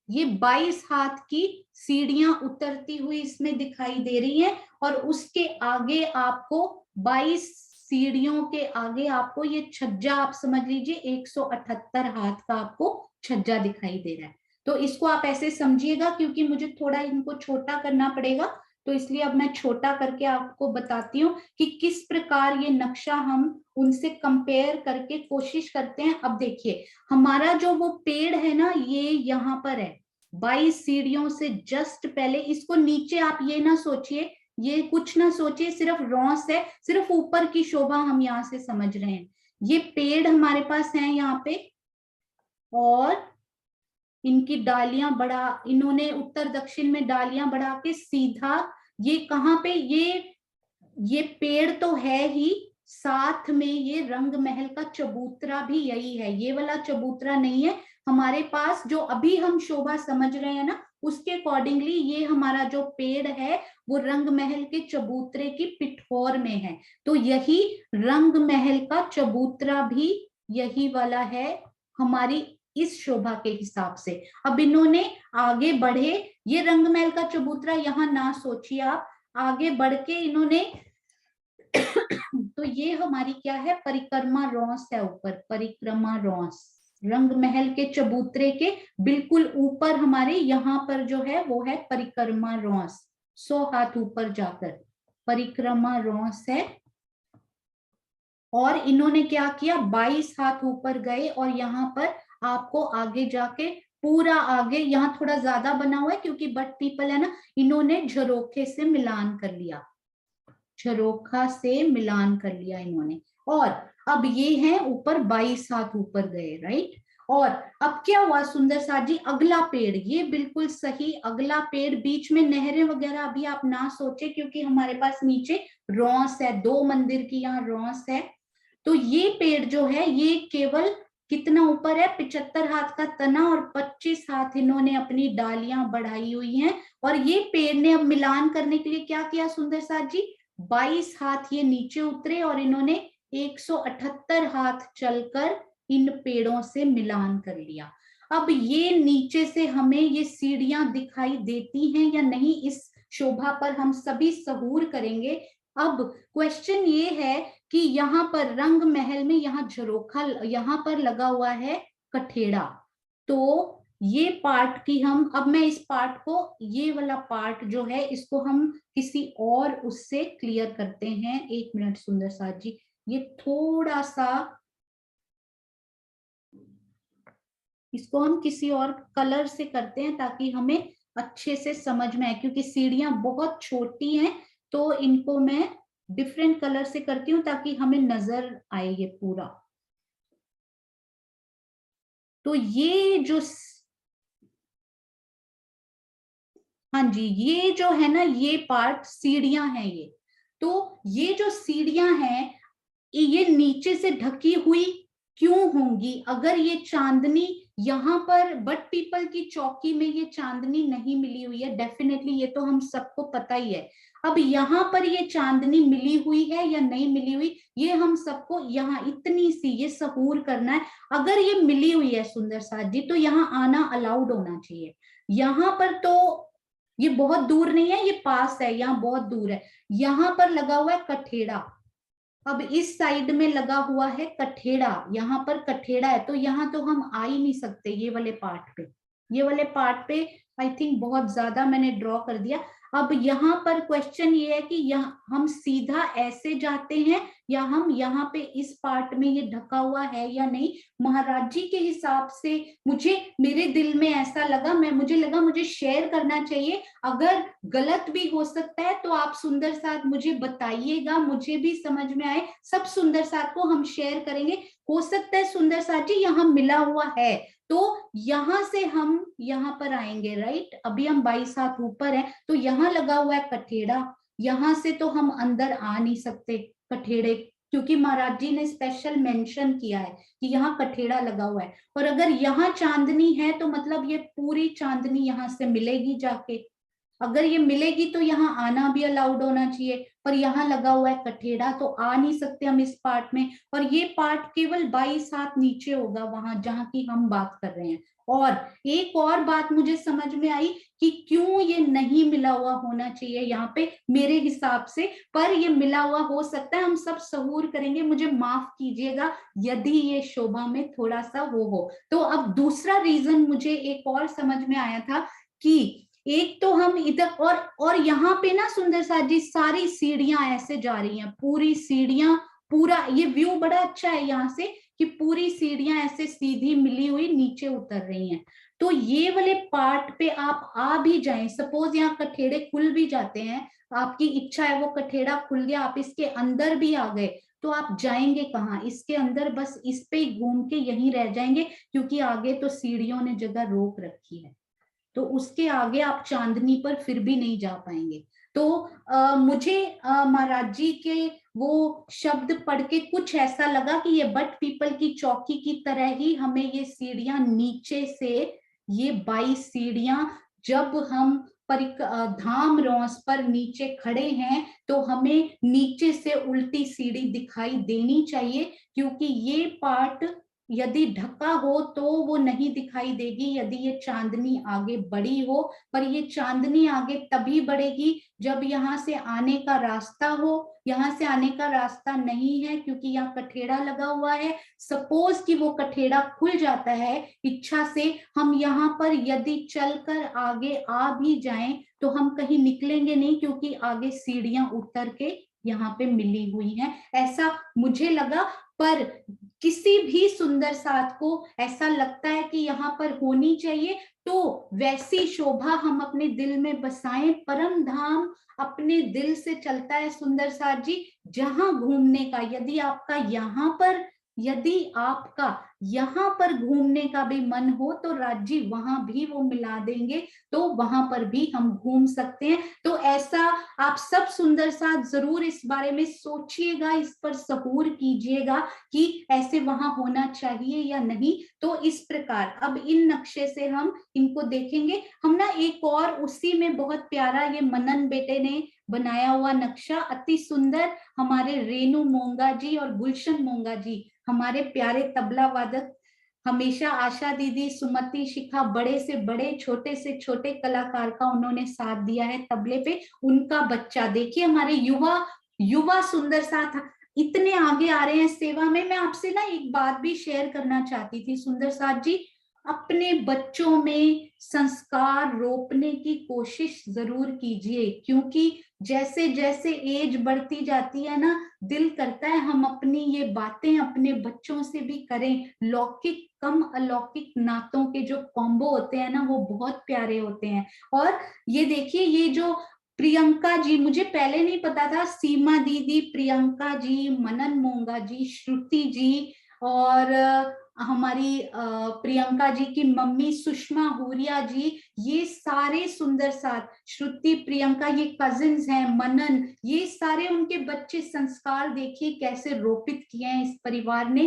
ये 22 हाथ की सीढ़ियां उतरती हुई इसमें दिखाई दे रही हैं। और उसके आगे आपको 22 सीढ़ियों के आगे आपको ये छज्जा, आप समझ लीजिए 178 हाथ का आपको छज्जा दिखाई दे रहा है। तो इसको आप ऐसे समझिएगा, क्योंकि मुझे थोड़ा इनको छोटा करना पड़ेगा, तो इसलिए अब मैं छोटा करके आपको बताती हूँ कि किस प्रकार ये नक्शा हम उनसे कंपेयर करके कोशिश करते हैं। अब देखिए, हमारा जो वो पेड़ है ना, ये यहाँ पर है 22 सीढ़ियों से जस्ट पहले। इसको नीचे आप ये ना सोचिए, ये कुछ ना सोचिए, सिर्फ रॉस है, सिर्फ ऊपर की शोभा हम यहाँ से समझ रहे हैं। ये पेड़ हमारे पास है यहाँ पे, और इनकी डालियां बढ़ा, इन्होंने उत्तर दक्षिण में डालियां बढ़ा के सीधा, ये कहाँ पे, ये पेड़ तो है ही, साथ में ये रंग महल का चबूतरा भी यही है, ये वाला चबूतरा नहीं है हमारे पास। जो अभी हम शोभा समझ रहे हैं ना, उसके अकॉर्डिंगली ये हमारा जो पेड़ है वो रंग महल के चबूतरे की पिठोर में है। तो यही रंग महल का चबूतरा भी यही वाला है हमारी इस शोभा के हिसाब से। अब इन्होंने आगे बढ़े, ये रंग महल का चबूतरा यहाँ ना सोचिए आप, आगे बढ़ के इन्होंने तो ये हमारी क्या है, परिक्रमा रॉस है ऊपर, परिक्रमा रॉस रंग महल के चबूतरे के बिल्कुल ऊपर हमारे यहाँ पर जो है वो है परिक्रमा रॉस, 100 हाथ ऊपर जाकर परिक्रमा रॉस है। और इन्होंने क्या किया, 22 हाथ ऊपर गए और यहाँ पर आपको आगे जाके पूरा आगे, यहाँ थोड़ा ज्यादा बना हुआ है क्योंकि बट पीपल है ना, इन्होंने झरोखे से मिलान कर लिया, झरोखा से मिलान कर लिया इन्होंने। और अब ये है ऊपर 22 हाथ ऊपर गए, राइट। और अब क्या हुआ सुंदर साथ जी, अगला पेड़, ये बिल्कुल सही, अगला पेड़, बीच में नहरें वगैरह अभी आप ना सोचे, क्योंकि हमारे पास नीचे रॉस है, 2 मंदिर की यहाँ रॉस है। तो ये पेड़ जो है ये केवल कितना ऊपर है, 75 हाथ का तना और 25 हाथ इन्होंने अपनी डालियां बढ़ाई हुई हैं। और ये पेड़ ने अब मिलान करने के लिए क्या किया सुंदर साथ जी, 22 हाथ ये नीचे उतरे और इन्होंने 178 हाथ चलकर इन पेड़ों से मिलान कर लिया। अब ये नीचे से हमें ये सीढ़ियां दिखाई देती हैं या नहीं, इस शोभा पर हम सभी सहूर करेंगे। अब क्वेश्चन ये है कि यहाँ पर रंग महल में यहाँ झरोखा, यहाँ पर लगा हुआ है कठेड़ा, तो ये पार्ट की हम, अब मैं इस पार्ट को, ये वाला पार्ट जो है इसको हम किसी और उससे क्लियर करते हैं। एक मिनट सुंदर साथ जी, ये थोड़ा सा, इसको हम किसी और कलर से करते हैं ताकि हमें अच्छे से समझ में आए, क्योंकि सीढ़ियां बहुत छोटी हैं, तो इनको मैं डिफरेंट कलर से करती हूँ ताकि हमें नजर आए ये पूरा। तो ये जो, हाँ जी, ये जो है ना, ये पार्ट सीढ़ियां हैं ये, तो ये जो सीढ़ियां हैं ये नीचे से ढकी हुई क्यों होंगी? अगर ये चांदनी यहाँ पर बट पीपल की चौकी में ये चांदनी नहीं मिली हुई है, डेफिनेटली ये तो हम सबको पता ही है। अब यहाँ पर ये चांदनी मिली हुई है या नहीं मिली हुई, ये हम सबको यहाँ इतनी सी ये सहूर करना है। अगर ये मिली हुई है सुंदर साथ जी, तो यहाँ आना अलाउड होना चाहिए। यहाँ पर तो ये बहुत दूर नहीं है, ये पास है, यहाँ बहुत दूर है। यहाँ पर लगा हुआ है कठेड़ा, अब इस साइड में लगा हुआ है कठेड़ा, यहाँ पर कठेड़ा है, तो यहाँ तो हम आ ही नहीं सकते ये वाले पार्ट पे। ये वाले पार्ट पे आई थिंक बहुत ज्यादा मैंने ड्रॉ कर दिया। अब यहाँ पर क्वेश्चन ये है कि यहाँ हम सीधा ऐसे जाते हैं या हम यहाँ पे इस पार्ट में ये ढका हुआ है या नहीं। महाराज जी के हिसाब से मुझे, मेरे दिल में ऐसा लगा, मुझे लगा मुझे शेयर करना चाहिए। अगर गलत भी हो सकता है तो आप सुंदर साथ मुझे बताइएगा, मुझे भी समझ में आए। सब सुंदर साथ को हम शेयर करेंगे। हो सकता है सुंदर साथ जी यहाँ मिला हुआ है, तो यहाँ से हम यहाँ पर आएंगे, राइट। अभी हम 22 हाथ ऊपर है, तो यहाँ लगा हुआ है कठेड़ा, यहाँ से तो हम अंदर आ नहीं सकते कठेड़े, क्योंकि महाराज जी ने स्पेशल मेंशन किया है कि यहाँ कठेड़ा लगा हुआ है। और अगर यहाँ चांदनी है तो मतलब ये पूरी चांदनी यहाँ से मिलेगी जाके। अगर ये मिलेगी तो यहाँ आना भी अलाउड होना चाहिए, पर यहाँ लगा हुआ है कठेड़ा, तो आ नहीं सकते हम इस पार्ट में। और ये पार्ट केवल 22 हाथ नीचे होगा, वहां जहां की हम बात कर रहे हैं। और एक और बात मुझे समझ में आई कि क्यों ये नहीं मिला हुआ होना चाहिए यहाँ पे मेरे हिसाब से, पर ये मिला हुआ हो सकता है। हम सब सहूर करेंगे, मुझे माफ कीजिएगा यदि ये शोभा में थोड़ा सा वो हो। तो अब दूसरा रीजन मुझे एक और समझ में आया था कि एक तो हम इधर और यहाँ पे ना सुंदर साथ जी सारी सीढ़ियां ऐसे जा रही हैं, पूरी सीढ़ियां, पूरा ये व्यू बड़ा अच्छा है यहाँ से कि पूरी सीढ़ियां ऐसे सीधी मिली हुई नीचे उतर रही हैं। तो ये वाले पार्ट पे आप आ भी जाएं, सपोज यहाँ कठेड़े खुल भी जाते हैं, आपकी इच्छा है वो कठेड़ा खुल गया, आप इसके अंदर भी आ गए, तो आप जाएंगे कहाँ? इसके अंदर बस इस पे घूम के यहीं रह जाएंगे, क्योंकि आगे तो सीढ़ियों ने जगह रोक रखी है, तो उसके आगे आप चांदनी पर फिर भी नहीं जा पाएंगे। तो मुझे महाराज जी के वो शब्द पढ़ के कुछ ऐसा लगा कि ये बट पीपल की चौकी की तरह ही हमें ये सीढ़ियां नीचे से, ये 22 सीढ़ियां, जब हम धाम रौस पर नीचे खड़े हैं तो हमें नीचे से उल्टी सीढ़ी दिखाई देनी चाहिए, क्योंकि ये पार्ट यदि ढका हो तो वो नहीं दिखाई देगी यदि ये चांदनी आगे बढ़ी हो। पर ये चांदनी आगे तभी बढ़ेगी जब यहाँ से आने का रास्ता हो। यहाँ से आने का रास्ता नहीं है क्योंकि यहाँ कठेड़ा लगा हुआ है। सपोज कि वो कठेड़ा खुल जाता है इच्छा से, हम यहाँ पर यदि चलकर आगे आ भी जाएं तो हम कहीं निकलेंगे नहीं, क्योंकि आगे सीढ़ियां उतर के यहाँ पे मिली हुई हैं, ऐसा मुझे लगा। पर किसी भी सुंदर साथ को ऐसा लगता है कि यहाँ पर होनी चाहिए, तो वैसी शोभा हम अपने दिल में बसाएं। परम धाम अपने दिल से चलता है सुंदर साथ जी। जहां घूमने का, यदि आपका यहाँ पर घूमने का भी मन हो तो राज्य वहां भी वो मिला देंगे, तो वहां पर भी हम घूम सकते हैं। तो ऐसा आप सब सुंदर साथ जरूर इस बारे में सोचिएगा, इस पर सहूर कीजिएगा कि ऐसे वहां होना चाहिए या नहीं। तो इस प्रकार अब इन नक्शे से हम इनको देखेंगे। हम ना एक और उसी में बहुत प्यारा ये मनन बेटे ने बनाया हुआ नक्शा, अति सुंदर, हमारे रेणु मोंगा जी और गुलशन मोंगा जी, हमारे प्यारे तबला वादक, हमेशा आशा दीदी, सुमति, शिखा, बड़े से बड़े छोटे से छोटे कलाकार का उन्होंने साथ दिया है तबले पे। उनका बच्चा देखिए, हमारे युवा सुंदर साथ इतने आगे आ रहे हैं सेवा में। मैं आपसे ना एक बात भी शेयर करना चाहती थी सुंदर साथ जी, अपने बच्चों में संस्कार रोपने की कोशिश जरूर कीजिए, क्योंकि जैसे जैसे एज बढ़ती जाती है ना, दिल करता है हम अपनी ये बातें अपने बच्चों से भी करें। लौकिक कम अलौकिक नातों के जो कॉम्बो होते हैं ना, वो बहुत प्यारे होते हैं। और ये देखिए, ये जो प्रियंका जी, मुझे पहले नहीं पता था, सीमा दीदी, प्रियंका जी, मनन मोंगा जी, श्रुति जी, और हमारी प्रियंका जी की मम्मी सुषमा हुरिया जी, ये सारे सुंदर साथ, श्रुति, प्रियंका, ये कजिन्स हैं, मनन, ये सारे उनके बच्चे। संस्कार देखिए कैसे रोपित किए हैं इस परिवार ने।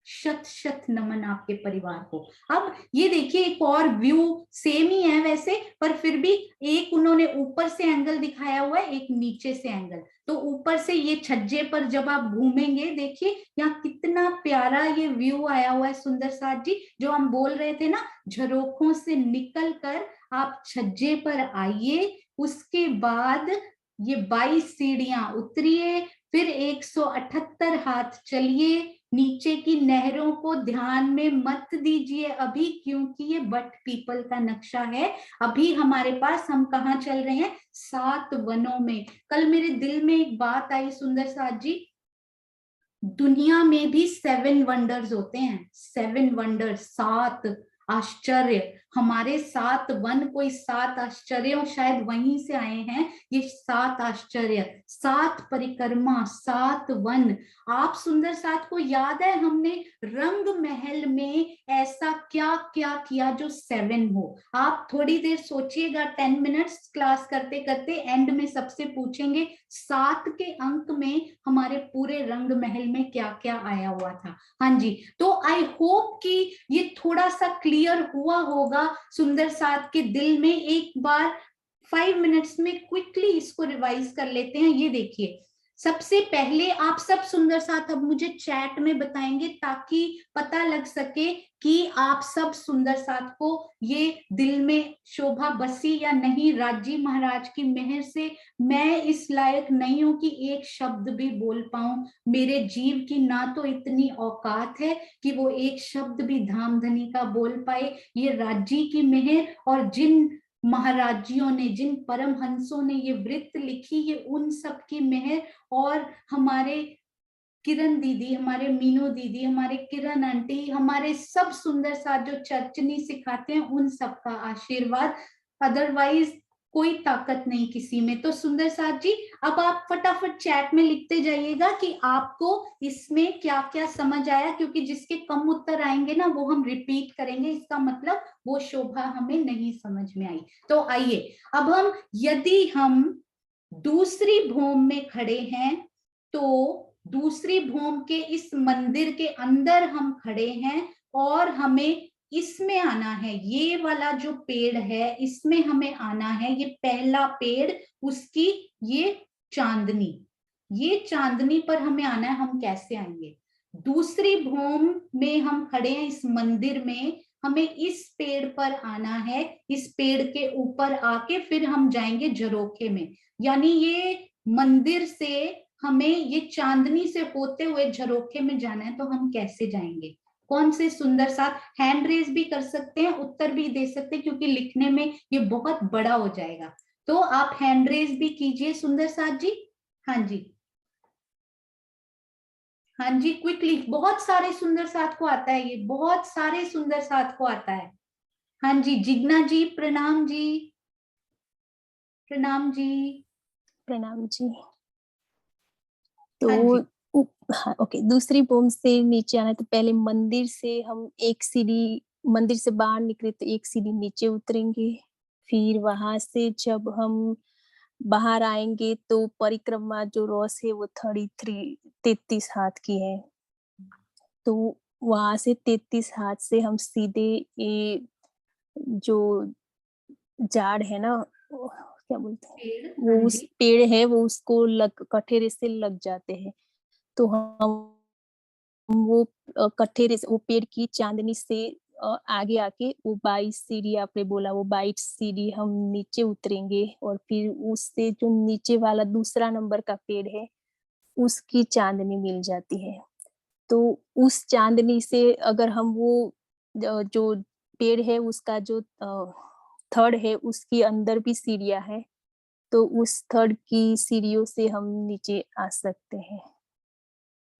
शत शत नमन आपके परिवार को। अब ये देखिए एक और व्यू सेम ही है वैसे, पर फिर भी एक उन्होंने ऊपर से एंगल दिखाया हुआ है, एक नीचे से एंगल। तो ऊपर से ये छज्जे पर जब आप घूमेंगे, देखिए यहाँ कितना प्यारा ये व्यू आया हुआ है सुंदर साथ जी। जो हम बोल रहे थे ना, झरोखों से निकल कर आप छज्जे पर आइए, उसके बाद ये 22 सीढ़ियां उतरिए, फिर 178 हाथ चलिए, नीचे की नहरों को ध्यान में मत दीजिए अभी, क्योंकि ये बट पीपल का नक्शा है। अभी हमारे पास, हम कहाँ चल रहे हैं, 7 वनों में। कल मेरे दिल में एक बात आई सुंदर साथ जी, दुनिया में भी 7 वंडर्स होते हैं, 7 वंडर्स, 7 आश्चर्य। हमारे 7 वन, कोई 7 आश्चर्यों शायद वहीं से आए हैं। ये 7 आश्चर्य, 7 परिक्रमा, 7 वन। आप सुंदर साथ को याद है हमने रंग महल में ऐसा क्या क्या किया जो 7 हो? आप थोड़ी देर सोचिएगा, 10 मिनट्स क्लास करते करते एंड में सबसे पूछेंगे 7 के अंक में हमारे पूरे रंग महल में क्या क्या आया हुआ था। हाँ जी, तो आई होप कि ये थोड़ा सा क्लियर हुआ होगा सुंदर साथ के दिल में। एक बार 5 मिनट्स में क्विकली इसको रिवाइज कर लेते हैं। ये देखिए, सबसे पहले आप सब सुंदर साथ अब मुझे चैट में बताएंगे, ताकि पता लग सके कि आप सब सुंदर साथ को ये दिल में शोभा बसी या नहीं। राजी महाराज की मेहर से मैं इस लायक नहीं हूं कि एक शब्द भी बोल पाऊं। मेरे जीव की ना तो इतनी औकात है कि वो एक शब्द भी धामधनी का बोल पाए। ये राजी की मेहर, और जिन महाराजियों ने, जिन परमहंसों ने ये वृत्त लिखी, ये उन सब की मेहर, और हमारे किरण दीदी, हमारे मीनू दीदी, हमारे किरण आंटी, हमारे सब सुंदर साथ जो चर्चनी सिखाते हैं, उन सब का आशीर्वाद। अदरवाइज कोई ताकत नहीं किसी में। तो सुंदर साथ जी, अब आप फटाफट चैट में लिखते जाइएगा कि आपको इसमें क्या क्या समझ आया, क्योंकि जिसके कम उत्तर आएंगे ना, वो हम रिपीट करेंगे। इसका मतलब वो शोभा हमें नहीं समझ में आई। तो आइए, अब हम, यदि हम दूसरी भूमि में खड़े हैं, तो दूसरी भूमि के इस मंदिर के अंदर हम खड़े हैं, और हमें इसमें आना है। ये वाला जो पेड़ है, इसमें हमें आना है। ये पहला पेड़, उसकी ये चांदनी, ये चांदनी पर हमें आना है। हम कैसे आएंगे? दूसरी भूमि में हम खड़े हैं, इस मंदिर में, हमें इस पेड़ पर आना है। इस पेड़ के ऊपर आके फिर हम जाएंगे झरोखे में। यानी ये मंदिर से हमें ये चांदनी से होते हुए झरोखे में जाना है। तो हम कैसे जाएंगे? कौन से सुंदर साथ हैंड रेज भी कर सकते हैं, उत्तर भी दे सकते हैं, क्योंकि लिखने में ये बहुत बड़ा हो जाएगा। तो आप हैंड रेज भी कीजिए सुंदर साथ जी। हाँ जी, हाँ जी, क्विकली। बहुत सारे सुंदर साथ को आता है, ये बहुत सारे सुंदर साथ को आता है। हाँ जी, जिग्ना जी प्रणाम जी, प्रणाम जी। प्रणाम जी। हाँ जी, तो हाँ, ओके, दूसरी भूमि से नीचे आना है तो पहले मंदिर से हम एक सीढ़ी, मंदिर से बाहर निकले तो एक सीढ़ी नीचे उतरेंगे। फिर वहां से जब हम बाहर आएंगे तो परिक्रमा जो रोस है वो 33 हाथ की है। तो वहां से 33 हाथ से हम सीधे ये जो झाड़ है ना, क्या बोलते हैं, पेड़, हाँ वो उस जी, पेड़ है, वो उसको कठेरे से लग जाते हैं। तो हम वो कठेरे से, वो पेड़ की चांदनी से आगे आके वो 22 सीढ़ी आपने बोला, वो 22 सीढ़ी हम नीचे उतरेंगे, और फिर उससे जो नीचे वाला दूसरा नंबर का पेड़ है उसकी चांदनी मिल जाती है। तो उस चांदनी से अगर हम वो जो पेड़ है उसका जो थर्ड है उसकी अंदर भी सीढ़ियां हैं, तो उस थर्ड की सीढ़ियों से हम नीचे आ सकते हैं।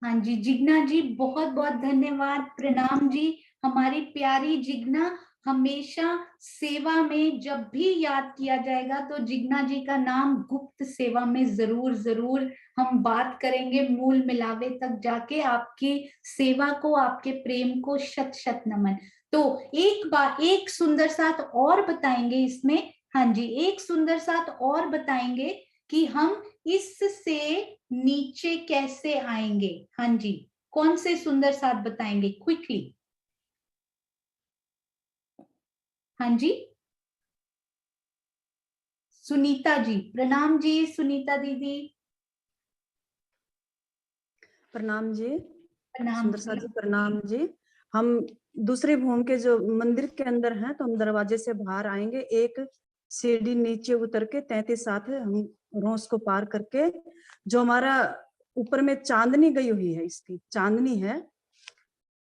हाँ जी, जिग्ना जी बहुत बहुत धन्यवाद, प्रणाम जी। हमारी प्यारी जिग्ना, हमेशा सेवा में जब भी याद किया जाएगा तो जिग्ना जी का नाम गुप्त सेवा में जरूर जरूर हम बात करेंगे। मूल मिलावे तक जाके आपकी सेवा को, आपके प्रेम को शत शत नमन। तो एक बार एक सुंदर साथ और बताएंगे इसमें। हाँ जी, एक सुंदर साथ और बताएंगे कि हम इससे नीचे कैसे आएंगे। हाँ जी, कौन से सुंदर साथ बताएंगे क्विकली? हाँ जी, सुनीता जी, प्रणाम जी सुनीता दीदी। प्रणाम जी, प्रणाम सुंदर सा जी। जी, प्रणाम जी। हम दूसरे भूम के जो मंदिर के अंदर हैं, तो हम दरवाजे से बाहर आएंगे, एक सीढ़ी नीचे उतर के 33 हाथ हम रोस को पार करके, जो हमारा ऊपर में चांदनी गई हुई है, इसकी चांदनी है,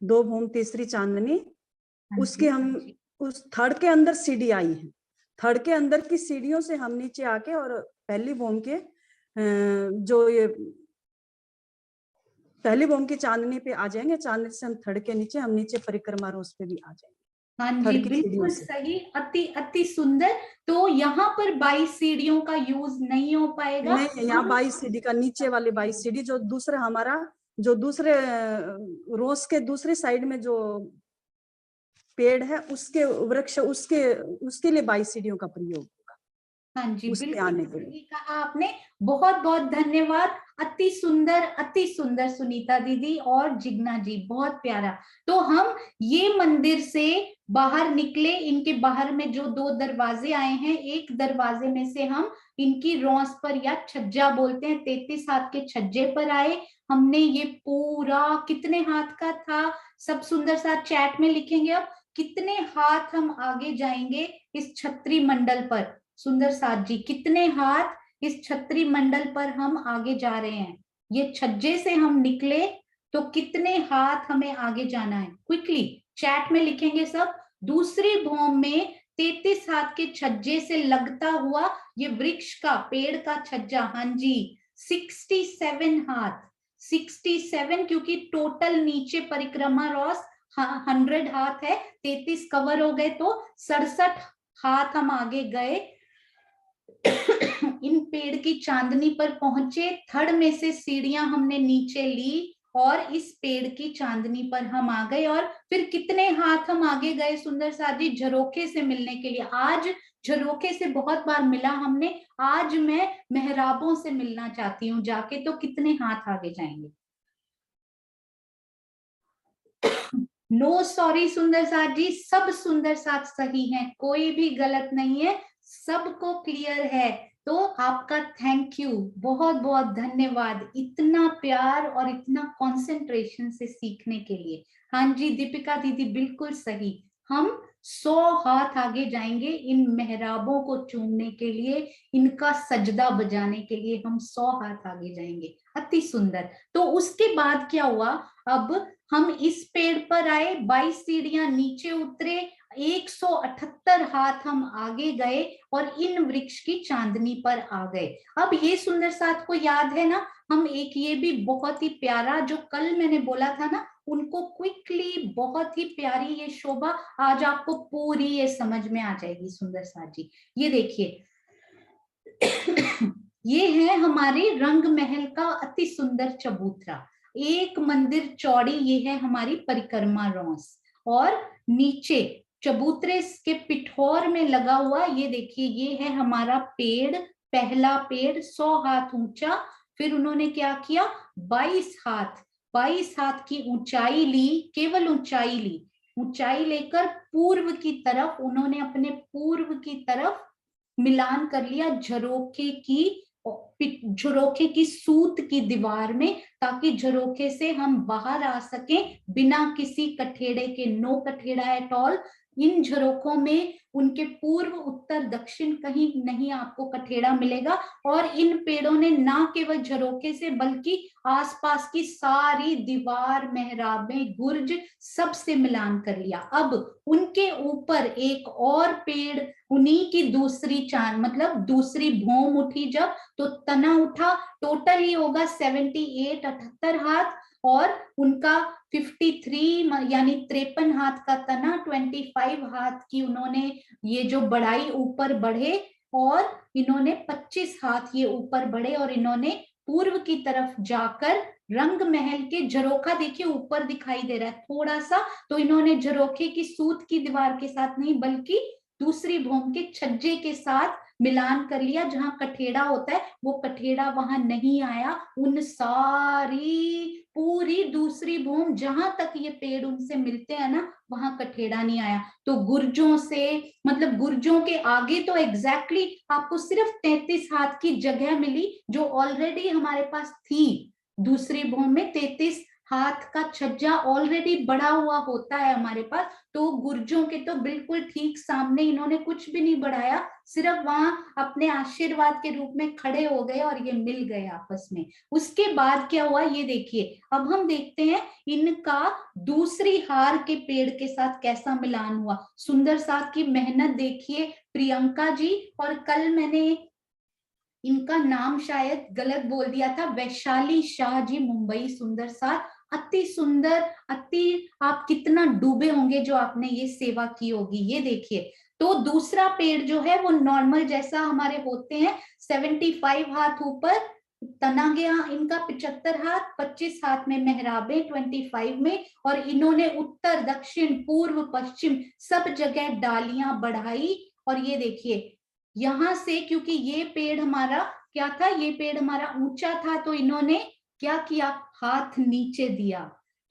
2 भूम तीसरी चांदनी, उसके हम उस थड़ के अंदर सीढ़ी आई है, थड़ के अंदर की सीढ़ियों से हम नीचे आके और पहली भूम के जो ये पहली बॉम्ब की चांदनी पे आ जाएंगे, चांदनी से हम थड़ के नीचे, हम नीचे परिक्रमा रोज पे भी आ जाएंगे। हाँ जी, बिल्कुल सही, अति अति सुंदर। तो यहाँ पर 22 सीढ़ियों का यूज नहीं हो पाएगा। नहीं, यहाँ 22 सीढ़ी का, नीचे वाले 22 सीढ़ी जो दूसरा हमारा, जो दूसरे रोज के दूसरी साइड में जो पेड़ है, उसके वृक्ष, उसके लिए 22 सीढ़ियों का प्रयोग होगा। हाँ जी, उस पे बिल्कुल आने के लिए सही कहा आपने, बहुत बहुत धन्यवाद। अति सुंदर सुनीता दीदी और जिग्ना जी, बहुत प्यारा। तो हम ये मंदिर से बाहर निकले, इनके बाहर में जो 2 दरवाजे आए हैं, एक दरवाजे में से हम इनकी रौस पर या छज्जा बोलते हैं, 33 हाथ के छज्जे पर आए। हमने ये पूरा कितने हाथ का था, सब सुंदर सा चैट में लिखेंगे अब कितने हाथ हम आगे जाएंगे इस छत्री मंडल पर। सुंदर साथ जी, कितने हाथ इस छत्री मंडल पर हम आगे जा रहे हैं? ये छज्जे से हम निकले तो कितने हाथ हमें आगे जाना है? क्विकली चैट में लिखेंगे सब। दूसरी भौम में 33 हाथ के छज्जे से लगता हुआ ये वृक्ष का, पेड़ का छज्जा, हाँ जी 67 हाथ, 67, क्योंकि टोटल नीचे परिक्रमा रॉस 100 हाथ है, 33 कवर हो गए तो 67 हाथ हम आगे गए। इन पेड़ की चांदनी पर पहुंचे, थड़ में से सीढ़ियां हमने नीचे ली और इस पेड़ की चांदनी पर हम आ गए। और फिर कितने हाथ हम आगे गए सुंदर साथ जी? झरोखे से मिलने के लिए। आज झरोखे से बहुत बार मिला हमने, आज मैं मेहराबों से मिलना चाहती हूँ जाके, तो कितने हाथ आगे जाएंगे? नो सॉरी सुंदर साथ जी, सब सुंदर साथ सही हैं, कोई भी गलत नहीं है, सबको क्लियर है। तो आपका थैंक यू, बहुत बहुत धन्यवाद, इतना प्यार और इतना कंसंट्रेशन से सीखने के लिए। हाँ जी दीपिका दीदी, बिल्कुल सही, हम 100 हाथ आगे जाएंगे इन मेहराबों को चूमने के लिए, इनका सजदा बजाने के लिए हम 100 हाथ आगे जाएंगे। अति सुंदर। तो उसके बाद क्या हुआ, अब हम इस पेड़ पर आए, 22 सीढ़ियां नीचे उतरे, 178 हाथ हम आगे गए और इन वृक्ष की चांदनी पर आ गए। अब ये सुंदर साथ को याद है ना, हम एक ये भी बहुत ही प्यारा, जो कल मैंने बोला था ना, उनको क्विकली, बहुत ही प्यारी ये शोभा आज आपको पूरी ये समझ में आ जाएगी सुंदर साथ जी। ये देखिए ये है हमारे रंग महल का अति सुंदर चबूतरा, एक मंदिर चौड़ी, ये है हमारी परिक्रमा रॉस, और नीचे चबूतरे के पिठोर में लगा हुआ ये देखिए, ये है हमारा पेड़, पहला पेड़ 100 हाथ ऊंचा। फिर उन्होंने क्या किया, 22 हाथ की ऊंचाई ली, केवल ऊंचाई ली, ऊंचाई लेकर पूर्व की तरफ, उन्होंने अपने पूर्व की तरफ मिलान कर लिया झरोखे की सूत की दीवार में, ताकि झरोखे से हम बाहर आ सकें बिना किसी कठेड़े के, नो कठेड़ा एट ऑल। इन झरोखों में उनके पूर्व उत्तर दक्षिण कहीं नहीं आपको कठेड़ा मिलेगा। और इन पेड़ों ने ना केवल झरोखे से बल्कि आसपास की सारी दीवार, मेहराबें, गुर्ज सब से मिलान कर लिया। अब उनके ऊपर एक और पेड़, उन्हीं की दूसरी चांद, मतलब दूसरी भौम उठी जब, तो तना उठा, टोटल ही होगा 78 हाथ, और उनका 53 यानी 53 हाथ का तना, 25 हाथ की उन्होंने ये जो बढ़ाई ऊपर बढ़े, और इन्होंने 25 हाथ ये ऊपर बढ़े, और इन्होंने पूर्व की तरफ जाकर रंग महल के झरोखा देखिए ऊपर दिखाई दे रहा है थोड़ा सा, तो इन्होंने झरोखे की सूत की दीवार के साथ नहीं बल्कि दूसरी भौम के छज्जे के साथ मिलान कर लिया, जहां कठेड़ा होता है वो कठेड़ा वहां नहीं आया, उन सारी पूरी दूसरी भूमि जहां तक ये पेड़ उनसे मिलते हैं ना, वहां कठेड़ा नहीं आया। तो गुर्जों से, मतलब गुर्जों के आगे तो एग्जैक्टली आपको सिर्फ 33 हाथ की जगह मिली, जो ऑलरेडी हमारे पास थी। दूसरी भूमि में 33 हाथ का छज्जा ऑलरेडी बड़ा हुआ होता है हमारे पास। तो गुर्जों के तो बिल्कुल ठीक सामने इन्होंने कुछ भी नहीं बढ़ाया, सिर्फ वहां अपने आशीर्वाद के रूप में खड़े हो गए और ये मिल गए आपस में। उसके बाद क्या हुआ ये देखिए। अब हम देखते हैं इनका दूसरी हार के पेड़ के साथ कैसा मिलान हुआ। सुंदर साथ की मेहनत देखिए प्रियंका जी। और कल मैंने इनका नाम शायद गलत बोल दिया था, वैशाली शाह जी, मुंबई सुंदर साथ। अति सुंदर, अति, आप कितना डूबे होंगे जो आपने ये सेवा की होगी। ये देखिए, तो दूसरा पेड़ जो है वो नॉर्मल जैसा हमारे होते हैं, 75 हाथ ऊपर तना गया इनका, 75 हाथ, 25 हाथ में मेहराबे 25 में, और इन्होंने उत्तर दक्षिण पूर्व पश्चिम सब जगह डालियां बढ़ाई। और ये देखिए यहां से, क्योंकि ये पेड़ हमारा क्या था, ये पेड़ हमारा ऊंचा था, तो इन्होंने क्या किया, हाथ नीचे दिया।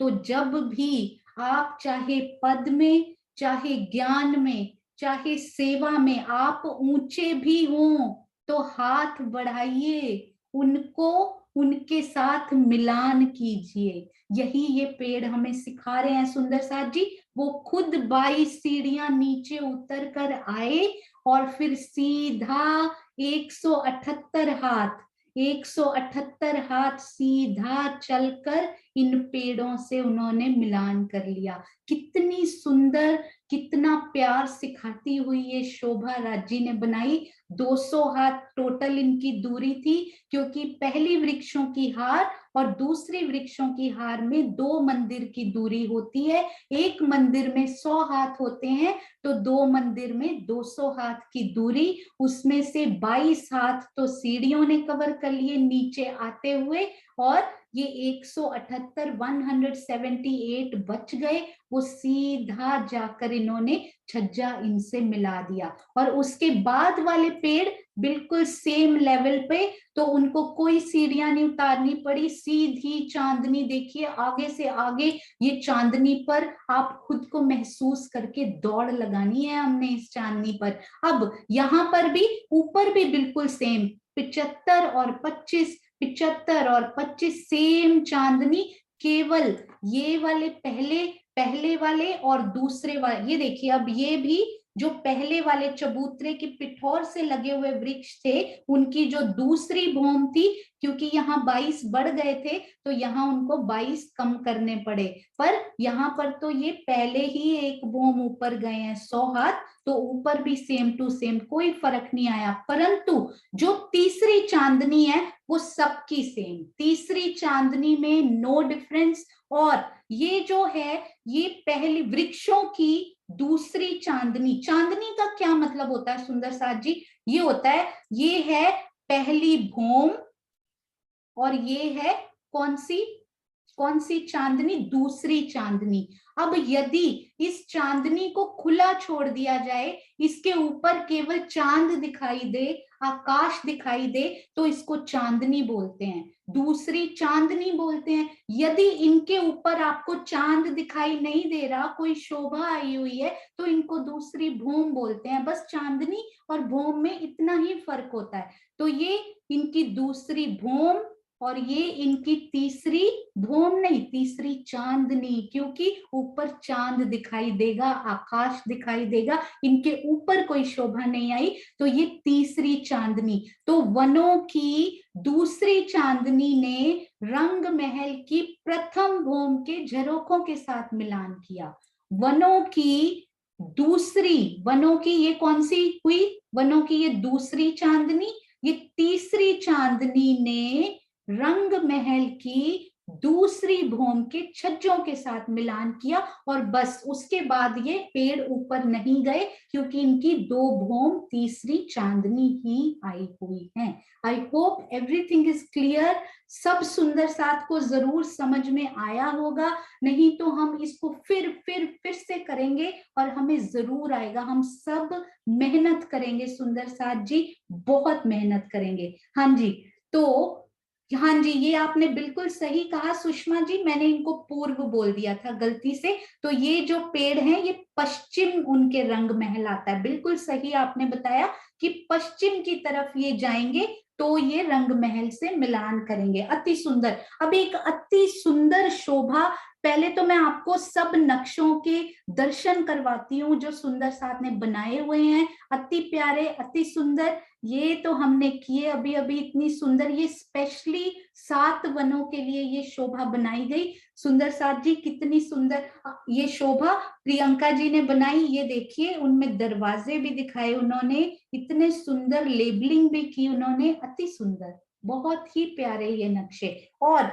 तो जब भी आप चाहे पद में, चाहे ज्ञान में, चाहे सेवा में आप ऊंचे भी हों, तो हाथ बढ़ाइए, उनको उनके साथ मिलान कीजिए। यही ये पेड़ हमें सिखा रहे हैं सुंदर साथ जी। वो खुद 22 सीढ़ियां नीचे उतर कर आए और फिर सीधा 178 हाथ, 178 हाथ सीधा चलकर इन पेड़ों से उन्होंने मिलान कर लिया। कितनी सुंदर, कितना प्यार सिखाती हुई ये शोभा राजी ने बनाई। 200 हाथ टोटल इनकी दूरी थी, क्योंकि पहली वृक्षों की हार और दूसरी वृक्षों की हार में 2 मंदिर की दूरी होती है। एक मंदिर में 100 हाथ होते हैं, तो 2 मंदिर में 200 हाथ की दूरी, उसमें से 22 हाथ तो सीढ़ियों ने कवर कर लिए नीचे आते हुए, और ये 178 178 बच गए। वो सीधा जाकर इन्होंने छज्जा इनसे मिला दिया। और उसके बाद वाले पेड़ बिल्कुल सेम लेवल पे, तो उनको कोई सीढ़ियां नहीं उतारनी पड़ी, सीधी चांदनी देखिए आगे से आगे। ये चांदनी पर आप खुद को महसूस करके दौड़ लगानी है हमने इस चांदनी पर। अब यहाँ पर भी ऊपर भी बिल्कुल सेम, 75 और 25, 75 और 25 सेम चांदनी, केवल ये वाले पहले वाले और दूसरे वाले। ये देखिए अब ये भी जो पहले वाले चबूतरे की पिठौर से लगे हुए वृक्ष थे, उनकी जो दूसरी भूमि थी, क्योंकि यहाँ 22 बढ़ गए थे तो यहाँ उनको 22 कम करने पड़े, पर यहाँ पर तो ये पहले ही एक भूमि ऊपर गए हैं 100 हाथ, तो ऊपर भी सेम टू सेम, कोई फर्क नहीं आया। परंतु जो तीसरी चांदनी है वो सबकी सेम, तीसरी चांदनी में नो डिफरेंस। और ये जो है ये पहली वृक्षों की दूसरी चांदनी, चांदनी का क्या मतलब होता है सुंदर साथ जी, ये होता है, ये है पहली भूमि और ये है कौन सी चांदनी, दूसरी चांदनी। अब यदि इस चांदनी को खुला छोड़ दिया जाए, इसके ऊपर केवल चांद दिखाई दे, आकाश दिखाई दे, तो इसको चांदनी बोलते हैं, दूसरी चांदनी बोलते हैं। यदि इनके ऊपर आपको चांद दिखाई नहीं दे रहा, कोई शोभा आई हुई है, तो इनको दूसरी भूमि बोलते हैं। बस चांदनी और भूमि में इतना ही फर्क होता है। तो ये इनकी दूसरी भूमि और ये इनकी तीसरी भूमि नहीं, तीसरी चांदनी, क्योंकि ऊपर चांद दिखाई देगा, आकाश दिखाई देगा, इनके ऊपर कोई शोभा नहीं आई, तो ये तीसरी चांदनी। तो वनों की दूसरी चांदनी ने रंग महल की प्रथम भूमि के झरोखों के साथ मिलान किया। वनों की दूसरी, वनों की ये कौन सी हुई, वनों की ये दूसरी चांदनी, ये तीसरी चांदनी ने रंग महल की दूसरी भूमि के छज्जों के साथ मिलान किया, और बस उसके बाद ये पेड़ ऊपर नहीं गए, क्योंकि इनकी 2 भूमि तीसरी चांदनी ही आई हुई है। I hope everything is clear. सब सुंदर साथ को जरूर समझ में आया होगा, नहीं तो हम इसको फिर से करेंगे और हमें जरूर आएगा। हम सब मेहनत करेंगे सुंदर साथ जी, बहुत मेहनत करेंगे। हाँ जी, तो हाँ जी, ये आपने बिल्कुल सही कहा सुषमा जी, मैंने इनको पूर्व बोल दिया था गलती से। तो ये जो पेड़ हैं ये पश्चिम उनके रंग महल आता है, बिल्कुल सही आपने बताया कि पश्चिम की तरफ ये जाएंगे तो ये रंग महल से मिलान करेंगे। अति सुंदर। अब एक अति सुंदर शोभा, पहले तो मैं आपको सब नक्शों के दर्शन करवाती हूँ जो सुंदर साथ ने बनाए हुए हैं। अति प्यारे, अति सुंदर। ये तो हमने किए अभी अभी, इतनी सुंदर। ये स्पेशली 7 वनों के लिए ये शोभा बनाई गई। सुंदर साथ जी, कितनी सुंदर ये शोभा प्रियंका जी ने बनाई। ये देखिए, उनमें दरवाजे भी दिखाए उन्होंने, इतने सुंदर लेबलिंग भी की उन्होंने। अति सुंदर, बहुत ही प्यारे ये नक्शे। और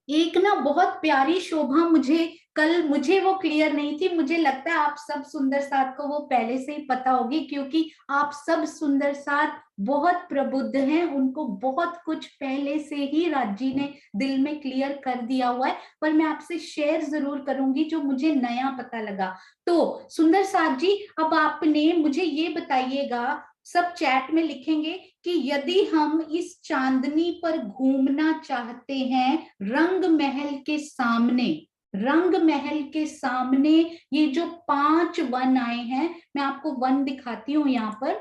एक ना बहुत प्यारी शोभा, मुझे वो क्लियर नहीं थी, मुझे लगता है आप सब सुंदर साथ को वो पहले से ही पता होगी, क्योंकि आप सब सुंदर साथ बहुत प्रबुद्ध हैं, उनको बहुत कुछ पहले से ही राज जी ने दिल में क्लियर कर दिया हुआ है। पर मैं आपसे शेयर जरूर करूंगी जो मुझे नया पता लगा। तो सुंदर साथ जी, अब आपने मुझे ये बताइएगा, सब चैट में लिखेंगे कि यदि हम इस चांदनी पर घूमना चाहते हैं रंग महल के सामने, रंग महल के सामने ये जो 5 वन आए हैं, मैं आपको वन दिखाती हूं यहाँ पर।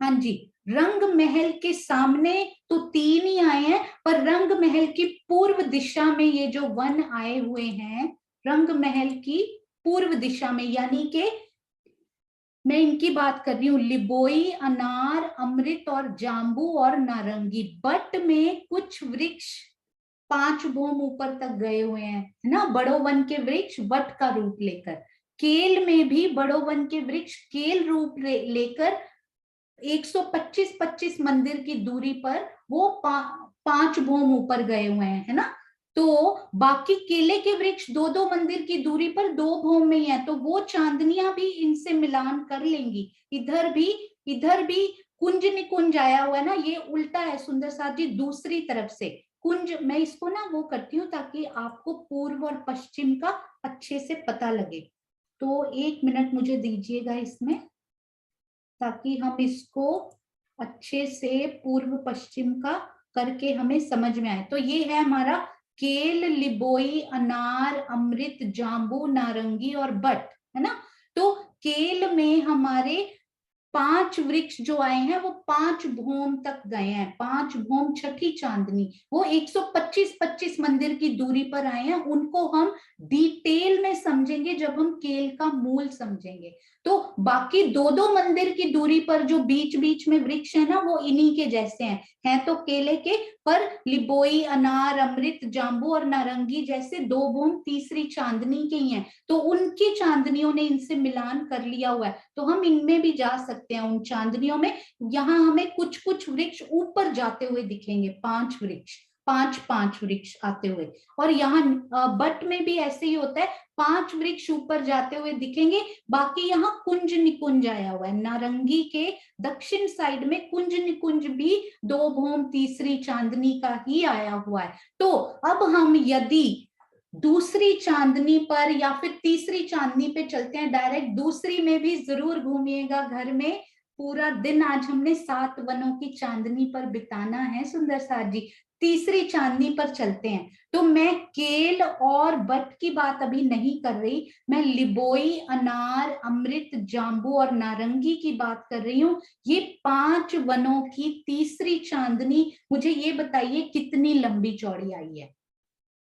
हाँ जी, रंग महल के सामने तो 3 ही आए हैं, पर रंग महल की पूर्व दिशा में ये जो वन आए हुए हैं, रंग महल की पूर्व दिशा में, यानी कि मैं इनकी बात कर रही हूँ, लिबोई, अनार, अमृत और जाम्बू और नारंगी। बट में कुछ वृक्ष 5 भूम ऊपर तक गए हुए हैं, है ना, बड़ो वन के वृक्ष वट का रूप लेकर। केल में भी बड़ो वन के वृक्ष केल रूप लेकर 125 मंदिर की दूरी पर वो 5 भूम ऊपर गए हुए हैं, है ना। तो बाकी केले के वृक्ष 2-2 मंदिर की दूरी पर 2 भूम में ही है, तो वो चांदनियां भी इनसे मिलान कर लेंगी। इधर भी कुंज निकुंज आया हुआ है ना, ये उल्टा है सुंदर साथ जी, दूसरी तरफ से कुंज। मैं इसको ना वो करती हूँ ताकि आपको पूर्व और पश्चिम का अच्छे से पता लगे। तो 1 मिनट मुझे दीजिएगा इसमें, ताकि हम इसको अच्छे से पूर्व पश्चिम का करके हमें समझ में आए। तो ये है हमारा केल, लिबोई, अनार, अमृत, जाम्बू, नारंगी और बट, है ना। तो केल में हमारे 5 वृक्ष जो आए हैं वो 5 भूम तक गए हैं, 5 भूम छठी चांदनी, वो 125 मंदिर की दूरी पर आए हैं। उनको हम डिटेल में समझेंगे जब हम केल का मूल समझेंगे। तो बाकी 2-2 मंदिर की दूरी पर जो बीच बीच में वृक्ष है ना, वो इन्हीं के जैसे हैं तो केले के, पर लिबोई, अनार, अमृत, जाम्बू और नारंगी जैसे 2 भूम तीसरी चांदनी के ही हैं, तो उनकी चांदनियों ने इनसे मिलान कर लिया हुआ है। तो हम इनमें भी जा सकते हैं, उन चांदनियों में। यहाँ हमें कुछ कुछ वृक्ष ऊपर जाते हुए दिखेंगे, 5 वृक्ष, 5 वृक्ष आते हुए। और यहाँ बट में भी ऐसे ही होता है, 5 वृक्ष ऊपर जाते हुए दिखेंगे। बाकी यहाँ कुंज निकुंज आया हुआ है, नारंगी के दक्षिण साइड में कुंज निकुंज भी 2 भूम तीसरी चांदनी का ही आया हुआ है। तो अब हम यदि दूसरी चांदनी पर या फिर तीसरी चांदनी पे चलते हैं डायरेक्ट, दूसरी में भी जरूर घूमिएगा घर में। पूरा दिन आज हमने 7 वनों की चांदनी पर बिताना है सुंदर साथ जी। तीसरी चांदनी पर चलते हैं। तो मैं केल और बट की बात अभी नहीं कर रही, मैं लिबोई, अनार, अमृत, जाम्बू और नारंगी की बात कर रही हूँ। ये 5 वनों की तीसरी चांदनी, मुझे ये बताइए कितनी लंबी चौड़ी आई है।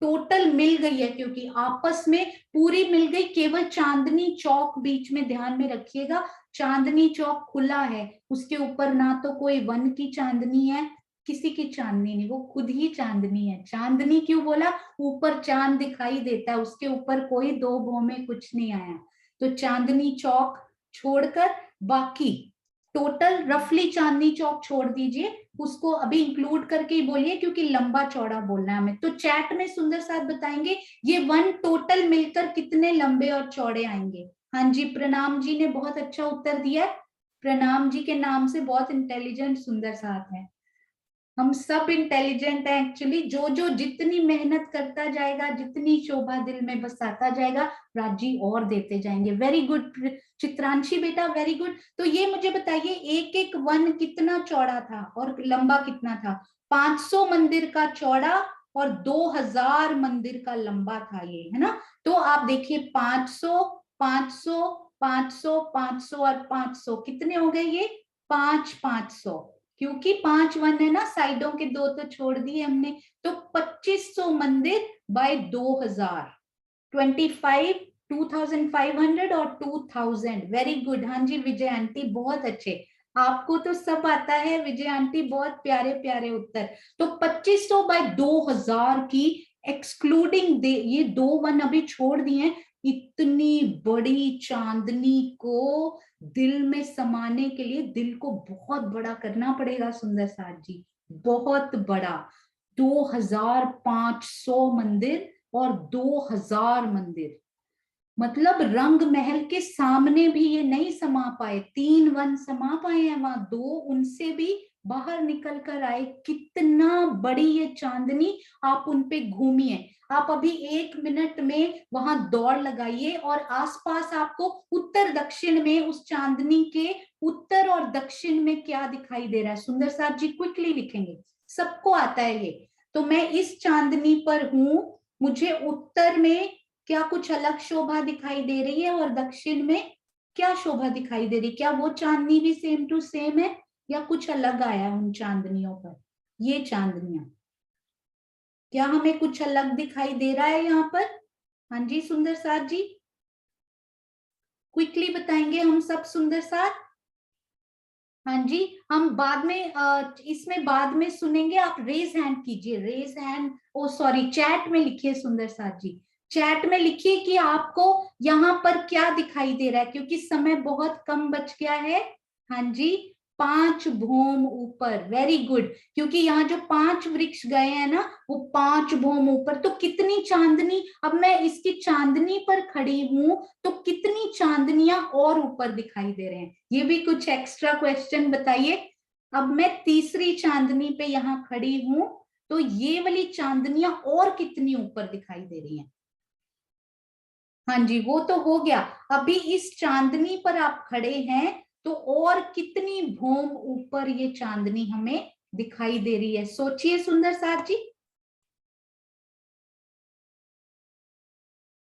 टोटल मिल गई है, क्योंकि आपस में पूरी मिल गई, केवल चांदनी चौक बीच में ध्यान में रखिएगा। चांदनी चौक खुला है, उसके ऊपर ना तो कोई वन की चांदनी है, किसी की चांदनी नहीं, वो खुद ही चांदनी है। चांदनी क्यों बोला, ऊपर चांद दिखाई देता है, उसके ऊपर कोई 2 भौं कुछ नहीं आया। तो चांदनी चौक छोड़कर बाकी टोटल रफली चांदनी चौक छोड़ दीजिए, उसको अभी इंक्लूड करके ही बोलिए, क्योंकि लंबा चौड़ा बोलना है हमें। तो चैट में सुंदर साथ बताएंगे ये वन टोटल मिलकर कितने लंबे और चौड़े आएंगे। हाँ जी, प्रणाम जी ने बहुत अच्छा उत्तर दिया है। प्रणाम जी के नाम से बहुत इंटेलिजेंट सुंदर साथ है। हम सब इंटेलिजेंट है एक्चुअली। जो जो जितनी मेहनत करता जाएगा, जितनी शोभा दिल में बसाता जाएगा, राजी और देते जाएंगे। वेरी गुड चित्रांशी बेटा, वेरी गुड। तो ये मुझे बताइए, एक एक वन कितना चौड़ा था और लंबा कितना था? 500 मंदिर का चौड़ा और 2000 मंदिर का लंबा था ये, है ना। तो आप देखिए 500 500 500 500 और 500 कितने हो गए ये? 500, क्योंकि 5 वन है ना, साइडों के 2 तो छोड़ दिए हमने। तो 2500 मंदिर बाय 2000, 25, 2500 और 2000। Very good. हाँ जी विजय आंटी, बहुत अच्छे, आपको तो सब आता है विजय आंटी, बहुत प्यारे प्यारे उत्तर। तो 2500 बाय 2000 की एक्सक्लूडिंग ये 2 वन अभी छोड़ दिए, इतनी बड़ी चांदनी को दिल में समाने के लिए दिल को बहुत बड़ा करना पड़ेगा सुंदर साथ जी, बहुत बड़ा। 2500 मंदिर और 2000 मंदिर, मतलब रंग महल के सामने भी ये नहीं समा पाए। 3 वन समा पाए हैं वहां, 2 उनसे भी बाहर निकल कर आए। कितना बड़ी ये चांदनी, आप उनपे घूमिए। आप अभी 1 मिनट में वहां दौड़ लगाइए और आसपास आपको उत्तर दक्षिण में उस चांदनी के उत्तर और दक्षिण में क्या दिखाई दे रहा है? सुंदर साथ जी क्विकली लिखेंगे, सबको आता है ये। तो मैं इस चांदनी पर हूं, मुझे उत्तर में क्या कुछ अलग शोभा दिखाई दे रही है और दक्षिण में क्या शोभा दिखाई दे रही? क्या वो चांदनी भी सेम टू सेम है या कुछ अलग आया उन चांदनियों पर? ये चांदनियां, क्या हमें कुछ अलग दिखाई दे रहा है यहाँ पर? हाँ जी सुंदर साथ जी, क्विकली बताएंगे हम सब सुंदर साथ। हाँ जी, हम बाद में इसमें बाद में सुनेंगे। आप रेज हैंड कीजिए, रेज हैंड, ओ सॉरी चैट में लिखिए सुंदर साथ जी, चैट में लिखिए कि आपको यहाँ पर क्या दिखाई दे रहा है, क्योंकि समय बहुत कम बच गया है। हाँ जी, 5 भौम ऊपर, वेरी गुड। क्योंकि यहाँ जो 5 वृक्ष गए हैं ना, वो 5 भौम ऊपर। तो कितनी चांदनी, अब मैं इसकी चांदनी पर खड़ी हूं तो कितनी चांदनियां और ऊपर दिखाई दे रहे हैं? ये भी कुछ एक्स्ट्रा क्वेश्चन बताइए। अब मैं तीसरी चांदनी पे यहाँ खड़ी हूं, तो ये वाली चांदनियां और कितनी ऊपर दिखाई दे रही हैं? हाँ जी, वो तो हो गया। अभी इस चांदनी पर आप खड़े हैं तो और कितनी भौम ऊपर ये चांदनी हमें दिखाई दे रही है? सोचिए सुंदर साथ जी।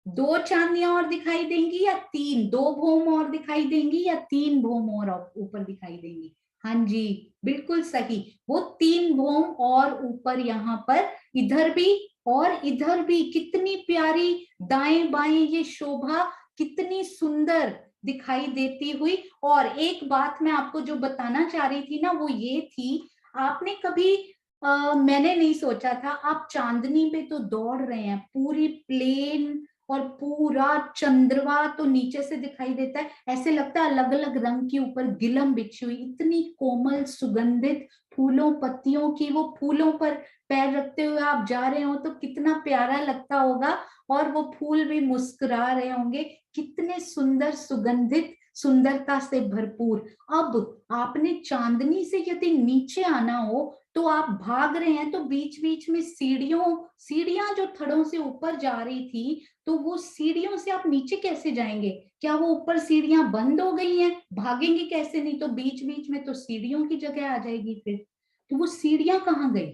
2 चांदनियां और दिखाई देंगी या 3? 2 भौम और दिखाई देंगी या 3 भौम और ऊपर दिखाई देंगी? हाँ जी बिल्कुल सही, वो 3 भौम और ऊपर यहाँ पर, इधर भी और इधर भी। कितनी प्यारी दाएं बाएं ये शोभा कितनी सुंदर दिखाई देती हुई। और एक बात मैं आपको जो बताना चाह रही थी ना, वो ये थी, आपने कभी मैंने नहीं सोचा था, आप चांदनी पे तो दौड़ रहे हैं, पूरी प्लेन और पूरा चंद्रमा तो नीचे से दिखाई देता है, ऐसे लगता है अलग अलग रंग की ऊपर गिलम बिछी हुई, इतनी कोमल सुगंधित फूलों पत्तियों की। वो फूलों पर पैर रखते हुए आप जा रहे हो तो कितना प्यारा लगता होगा, और वो फूल भी मुस्कुरा रहे होंगे, कितने सुंदर सुगंधित, सुंदरता से भरपूर। अब आपने चांदनी से यदि नीचे आना हो तो आप भाग रहे हैं, तो बीच बीच में सीढ़ियां जो थड़ों से ऊपर जा रही थी, तो वो सीढ़ियों से आप नीचे कैसे जाएंगे? क्या वो ऊपर सीढ़ियां बंद हो गई हैं? भागेंगे कैसे? नहीं तो बीच बीच में तो सीढ़ियों की जगह आ जाएगी फिर। तो वो सीढ़ियां कहाँ गई?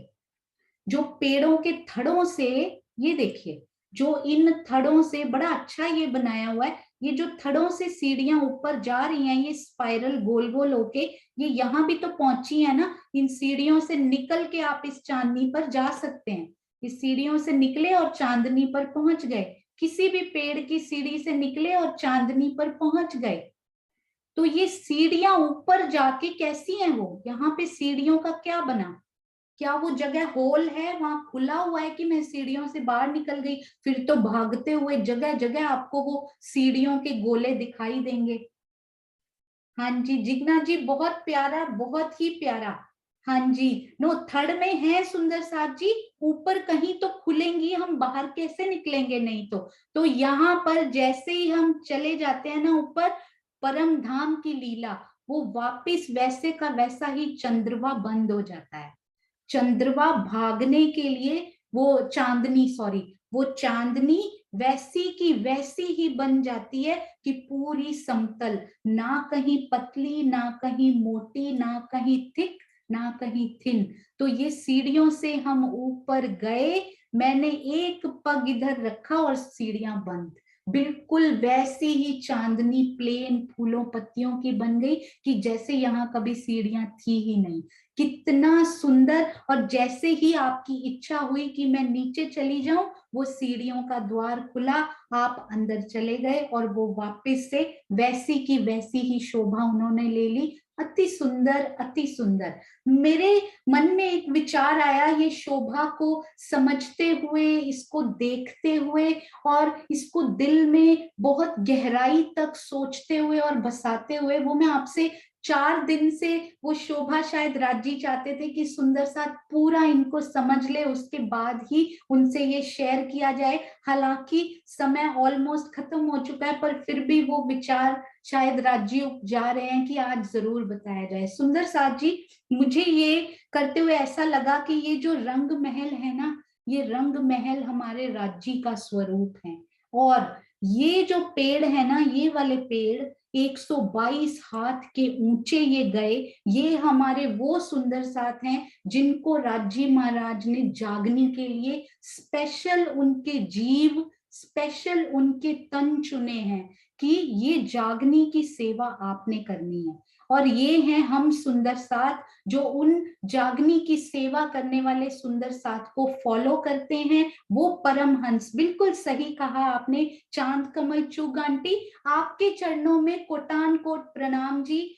जो पेड़ों के थड़ों से, ये देखिए, जो इन थड़ों से बड़ा अच्छा ये बनाया हुआ है, ये जो थड़ों से सीढ़ियां ऊपर जा रही हैं, ये स्पाइरल गोल गोल होके ये यहाँ भी तो पहुंची है ना। इन सीढ़ियों से निकल के आप इस चांदनी पर जा सकते हैं। इस सीढ़ियों से निकले और चांदनी पर पहुंच गए, किसी भी पेड़ की सीढ़ी से निकले और चांदनी पर पहुंच गए। तो ये सीढ़ियां ऊपर जाके कैसी हैं? वो यहाँ पे सीढ़ियों का क्या बना? क्या वो जगह होल है, वहां खुला हुआ है कि मैं सीढ़ियों से बाहर निकल गई? फिर तो भागते हुए जगह जगह आपको वो सीढ़ियों के गोले दिखाई देंगे। हाँ जी जिग्ना जी, बहुत प्यारा, बहुत ही प्यारा। हाँ जी, नो थर्ड में है सुंदर साथ जी, ऊपर कहीं तो खुलेंगी, हम बाहर कैसे निकलेंगे? नहीं तो यहाँ पर जैसे ही हम चले जाते हैं ना ऊपर, परम धाम की लीला, वो वापिस वैसे का वैसा ही चंद्रमा बंद हो जाता है। चंद्रमा भागने के लिए वो चांदनी वैसी की वैसी ही बन जाती है कि पूरी समतल, ना कहीं पतली, ना कहीं मोटी, ना कहीं थिक, ना कहीं थिन। तो ये सीढ़ियों से हम ऊपर गए, मैंने एक पग इधर रखा और सीढ़ियां बंद, बिल्कुल वैसी ही चांदनी प्लेन फूलों पत्तियों की बन गई कि जैसे यहाँ कभी सीढ़ियां थी ही नहीं। कितना सुंदर। और जैसे ही आपकी इच्छा हुई कि मैं नीचे चली जाऊं, वो सीढ़ियों का द्वार खुला, आप अंदर चले गए और वो वापस से वैसी की वैसी ही शोभा उन्होंने ले ली। अति सुंदर, अति सुंदर। मेरे मन में एक विचार आया, ये शोभा को समझते हुए, इसको देखते हुए और इसको दिल में बहुत गहराई तक सोचते हुए और बसाते हुए, वो मैं आपसे 4 दिन से, वो शोभा शायद राजी चाहते थे कि सुंदर साथ पूरा इनको समझ ले, उसके बाद ही उनसे ये शेयर किया जाए। हालांकि समय ऑलमोस्ट खत्म हो चुका है, पर फिर भी वो विचार शायद राज्य जा रहे हैं कि आज जरूर बताया जाए। सुंदर साथ जी, मुझे ये करते हुए ऐसा लगा कि ये जो रंग महल है ना, ये रंग महल हमारे राज्य का स्वरूप है। और ये जो पेड़ है ना, ये वाले पेड़ 122 हाथ के ऊंचे ये गए, ये हमारे वो सुंदर साथ हैं जिनको राज्य महाराज ने जागने के लिए स्पेशल उनके जीव, स्पेशल उनके तन चुने हैं कि ये जागने की सेवा आपने करनी है। और ये हैं हम सुंदर साथ, जो उन जागनी की सेवा करने वाले सुंदर साथ को फॉलो करते हैं। वो परमहंस, बिल्कुल सही कहा आपने चांद कमल चुग आंटी, आपके चरणों में कोटान कोट प्रणाम जी।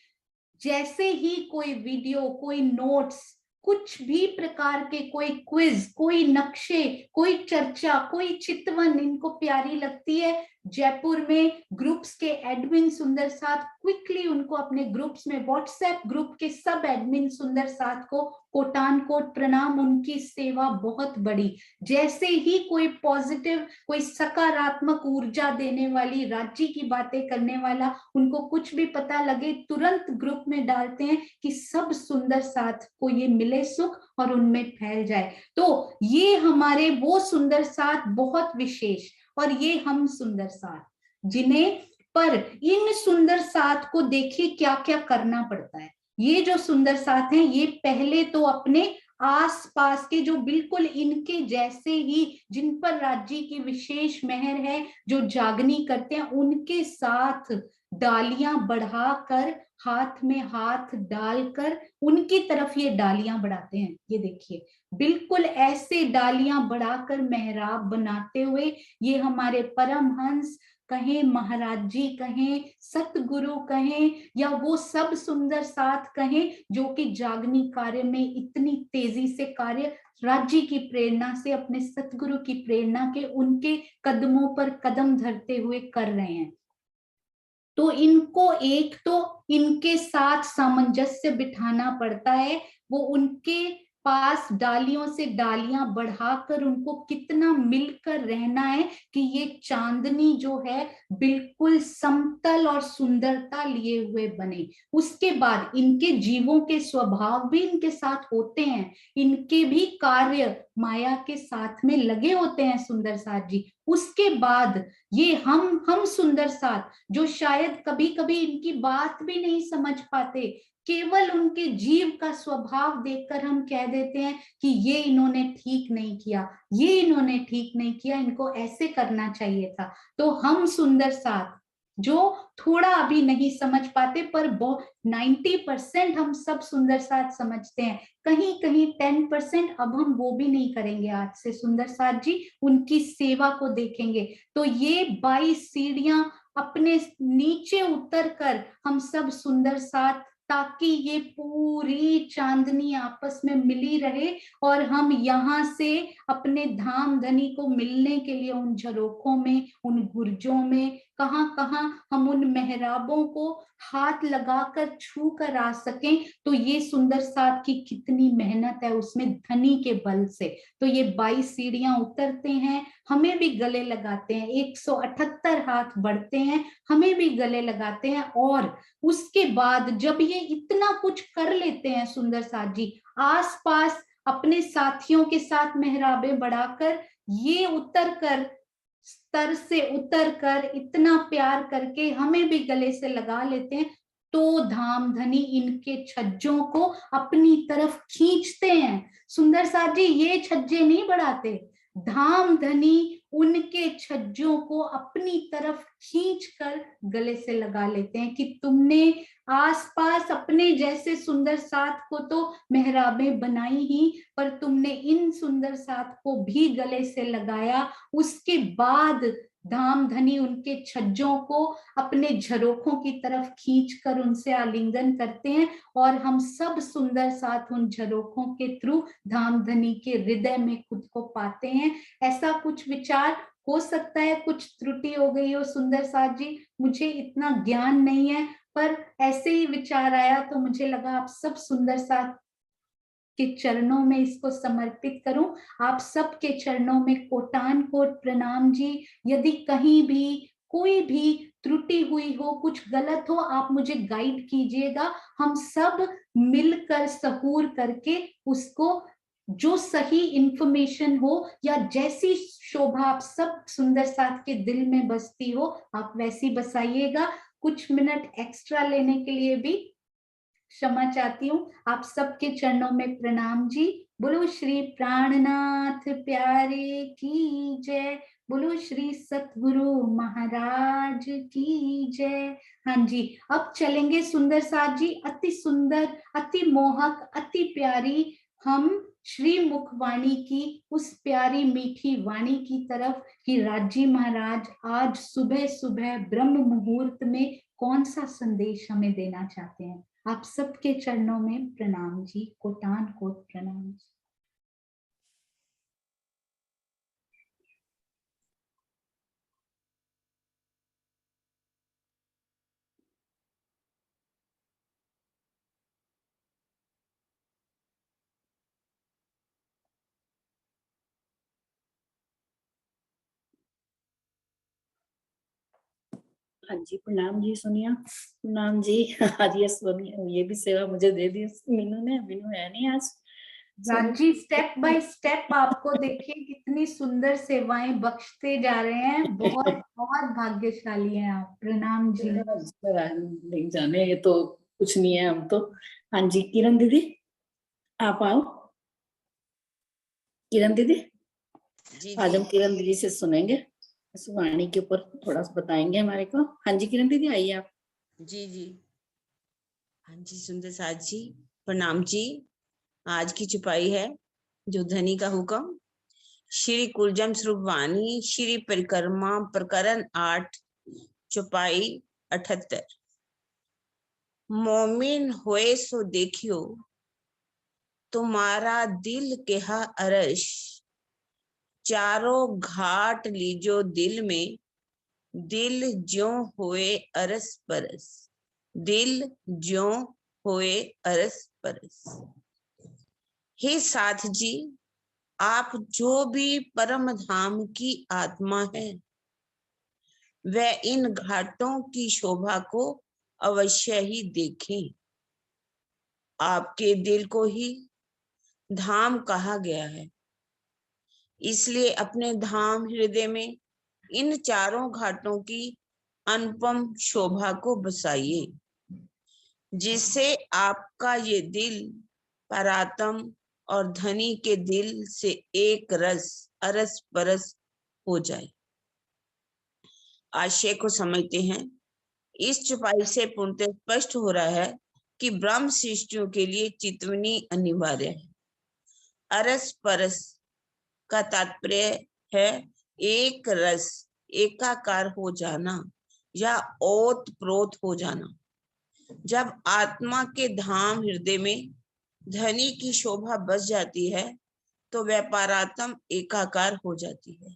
जैसे ही कोई वीडियो, कोई नोट्स, कुछ भी प्रकार के, कोई क्विज, कोई नक्शे, कोई चर्चा, कोई चितवन इनको प्यारी लगती है, जयपुर में ग्रुप्स के एडमिन सुंदर साथ क्विकली उनको अपने ग्रुप्स में, व्हाट्सएप ग्रुप के सब एडमिन सुंदर साथ को कोटान कोट प्रणाम, उनकी सेवा बहुत बड़ी। जैसे ही कोई पॉजिटिव, कोई सकारात्मक ऊर्जा देने वाली, राज्य की बातें करने वाला, उनको कुछ भी पता लगे, तुरंत ग्रुप में डालते हैं कि सब सुंदर साथ को ये मिले सुख और उनमें फैल जाए। तो ये हमारे वो सुंदर साथ बहुत विशेष, और ये हम सुंदर साथ जिन्हें, पर इन सुंदर साथ को देखिए क्या क्या करना पड़ता है। ये जो सुंदर साथ हैं, ये पहले तो अपने आस पास के जो बिल्कुल इनके जैसे ही, जिन पर राज्य की विशेष मेहर है, जो जागनी करते हैं, उनके साथ डालियां बढ़ाकर, हाथ में हाथ डालकर उनकी तरफ ये डालियां बढ़ाते हैं। ये देखिए, बिल्कुल ऐसे डालियां बढ़ाकर मेहराब बनाते हुए ये हमारे परमहंस कहें, महाराज जी कहें, सतगुरु कहें, या वो सब सुंदर साथ कहें जो कि जागनी कार्य में इतनी तेजी से कार्य, राज्य की प्रेरणा से, अपने सतगुरु की प्रेरणा के, उनके कदमों पर कदम धरते हुए कर रहे हैं। तो इनको एक तो इनके साथ सामंजस्य बिठाना पड़ता है, वो उनके पास डालियों से डालियां बढ़ाकर उनको कितना मिलकर रहना है कि ये चांदनी जो है बिल्कुल समतल और सुंदरता लिए हुए बने। उसके बाद इनके जीवों के स्वभाव भी इनके साथ होते हैं, इनके भी कार्य माया के साथ में लगे होते हैं सुंदर साथ जी। उसके बाद ये हम सुंदर साथ, जो शायद कभी कभी इनकी बात भी नहीं समझ पाते, केवल उनके जीव का स्वभाव देखकर हम कह देते हैं कि ये इन्होंने ठीक नहीं किया, ये इन्होंने ठीक नहीं किया, इनको ऐसे करना चाहिए था। तो हम सुंदर साथ जो थोड़ा अभी नहीं समझ पाते, पर 90% हम सब सुंदर साथ समझते हैं, कहीं कहीं 10% अब हम वो भी नहीं करेंगे। आज से सुंदर साथ जी उनकी सेवा को देखेंगे। तो ये 22 सीढ़ियां अपने नीचे उतर कर हम सब सुंदर साथ, ताकि ये पूरी चांदनी आपस में मिली रहे और हम यहाँ से अपने धाम धनी को मिलने के लिए उन झरोखों में, उन गुर्जों में, कहाँ कहाँ हम उन मेहराबों को हाथ लगाकर छू कर आ सकें। तो ये सुंदर साथ की कितनी मेहनत है उसमें, धनी के बल से। तो ये 22 सीढ़ियां उतरते हैं, हमें भी गले लगाते हैं, 178 हाथ बढ़ते हैं, हमें भी गले लगाते हैं। और उसके बाद जब ये इतना कुछ कर लेते हैं सुंदर साथ जी, आस पास अपने साथियों के साथ मेहराबे बढ़ाकर, ये उतर कर, स्तर से उतर कर इतना प्यार करके हमें भी गले से लगा लेते हैं, तो धामधनी इनके छज्जों को अपनी तरफ खींचते हैं। सुंदर साथ जी ये छज्जे नहीं बढ़ाते, धामधनी उनके छज्जों को अपनी तरफ खींचकर गले से लगा लेते हैं कि तुमने आसपास अपने जैसे सुंदर साथ को तो मेहराबें बनाई ही, पर तुमने इन सुंदर साथ को भी गले से लगाया। उसके बाद धामधनी उनके छज्जों को अपने झरोखों की तरफ खींचकर उनसे आलिंगन करते हैं, और हम सब सुंदर साथ उन झरोखों के थ्रू धामधनी के हृदय में खुद को पाते हैं। ऐसा कुछ विचार हो सकता है, कुछ त्रुटि हो गई हो सुंदर साथ जी, मुझे इतना ज्ञान नहीं है, पर ऐसे ही विचार आया तो मुझे लगा आप सब सुंदर साथ के चरणों में इसको समर्पित करूं। आप सबके चरणों में कोटान कोट प्रणाम जी। यदि कहीं भी कोई भी त्रुटि हुई हो, कुछ गलत हो, आप मुझे गाइड कीजिएगा। हम सब मिलकर सहूर करके उसको, जो सही इंफॉर्मेशन हो या जैसी शोभा आप सब सुंदर साथ के दिल में बसती हो, आप वैसी बसाइएगा। कुछ मिनट एक्स्ट्रा लेने के लिए भी क्षमा चाहती हूँ। आप सबके चरणों में प्रणाम जी। बोलो श्री प्राणनाथ प्यारे की जय, बोलो श्री सतगुरु महाराज की जय। हाँ जी, अब चलेंगे सुंदर साथ जी, अति सुंदर, अति मोहक, अति प्यारी हम श्री मुखवाणी की उस प्यारी मीठी वाणी की तरफ कि राजी महाराज आज सुबह सुबह ब्रह्म मुहूर्त में कौन सा संदेश हमें देना चाहते हैं। आप सबके चरणों में प्रणाम जी, कोटान कोट प्रणाम जी। हाँ जी, प्रणाम जी सोनिया, प्रणाम जी। आज ये सोनिया ये भी सेवा मुझे दे दी मीनू ने, मीनू है नहीं आज। राजी स्टेप बाय स्टेप आपको देखिए कितनी सुंदर सेवाएं बख्शते जा रहे हैं। बहुत बहुत भाग्यशाली हैं आप। प्रणाम जी। नहीं जाने, ये तो कुछ नहीं है हम तो। हाँ जी, किरण दीदी आप आओ। किरण दीदी जी आज हम जी किरण दीदी से सुनेंगे, इस वाणी के ऊपर थोड़ा सा बताएंगे हमारे को। हाँ जी किरण दीदी आइए आप। जी जी। हाँ जी सुंदर साथ जी प्रणाम जी। आज की चुपाई है जो धनी का हुक्म, श्री कुलजम स्वरूप वाणी, श्री परिक्रमा प्रकरण 8, चुपाई 78। मोमिन होए सो देखियो, तुम्हारा दिल केहा अरश, चारों घाट लीजो दिल में, दिल ज्यों होए अरस परस, दिल ज्यों होए अरस परस। हे साथ जी, आप जो भी परम धाम की आत्मा है, वह इन घाटों की शोभा को अवश्य ही देखें। आपके दिल को ही धाम कहा गया है, इसलिए अपने धाम हृदय में इन चारों घाटों की अनुपम शोभा को बसाइए, जिससे आपका ये दिल परात्म और धनी के दिल से एक रस अरस परस हो जाए। आशय को समझते हैं। इस चुपाई से पूर्णतः स्पष्ट हो रहा है कि ब्रह्म सृष्टियों के लिए चितवनी अनिवार्य है। अरस परस का तात्पर्य है एक रस, एकाकार हो जाना या ओत प्रोत हो जाना। जब आत्मा के धाम हृदय में धनी की शोभा बस जाती है तो वह पारात्म एकाकार हो जाती है,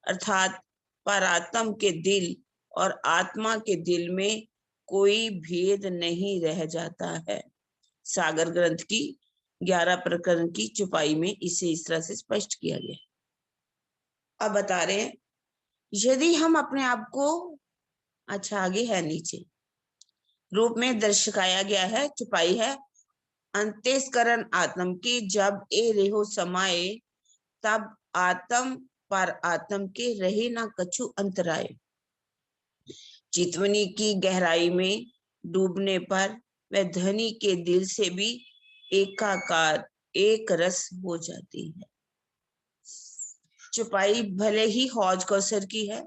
अर्थात पारात्म के दिल और आत्मा के दिल में कोई भेद नहीं रह जाता है। सागर ग्रंथ की 11 प्रकरण की चुपाई में इसे इस तरह से स्पष्ट किया गया। अब बता रहे हैं, यदि हम अपने आप को, अच्छा आगे है नीचे रूप में दर्शाया गया है, चुपाई है अंतस्करण आत्म की जब ए रेहो समाये, तब आत्म पर आत्म के रहे ना कछु अंतराय। चितवनी की गहराई में डूबने पर वह धनी के दिल से भी एकाकार एक रस हो जाती है। चुपाई भले ही हौज कौसर की है,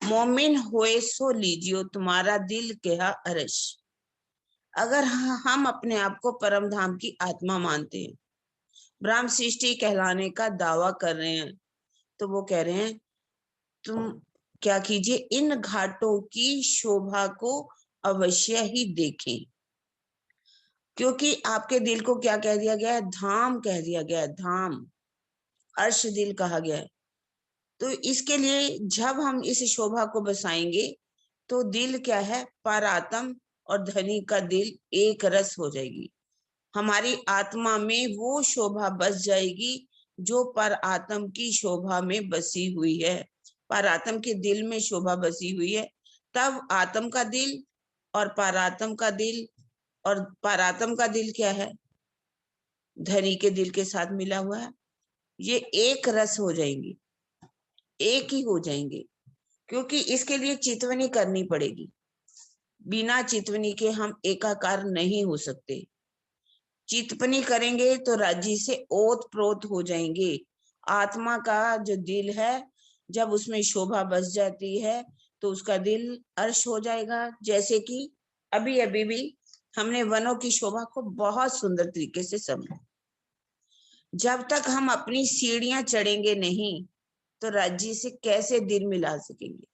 मोमिन होए सो लीजियो तुम्हारा दिल कहा अरश। अगर हम अपने आप को परम धाम की आत्मा मानते हैं, ब्रह्म सृष्टि कहलाने का दावा कर रहे हैं, तो वो कह रहे हैं तुम क्या कीजिए, इन घाटों की शोभा को अवश्य ही देखें। क्योंकि आपके दिल को क्या कह दिया गया है? धाम कह दिया गया है, धाम, अर्श दिल कहा गया है। तो इसके लिए जब हम इस शोभा को बसाएंगे तो दिल क्या है? परात्म और धनी का दिल एक रस हो जाएगी। हमारी आत्मा में वो शोभा बस जाएगी जो पर आत्म की शोभा में बसी हुई है। पर आत्म के दिल में शोभा बसी हुई है, तब आत्म का दिल और परात्म का दिल, और परात्म का दिल क्या है? धनी के दिल के साथ मिला हुआ है। ये एक रस हो जाएंगे, एक ही हो जाएंगे। क्योंकि इसके लिए चितवनी करनी पड़ेगी। बिना चितवनी के हम एकाकार नहीं हो सकते। चितवनी करेंगे तो राज्य से ओत प्रोत हो जाएंगे। आत्मा का जो दिल है, जब उसमें शोभा बस जाती है तो उसका दिल अर्श हो जाएगा। जैसे कि अभी अभी भी हमने वनों की शोभा को बहुत सुंदर तरीके से समझा। जब तक हम अपनी सीढ़ियां चढ़ेंगे नहीं तो राज्य से कैसे दिल मिला सकेंगे?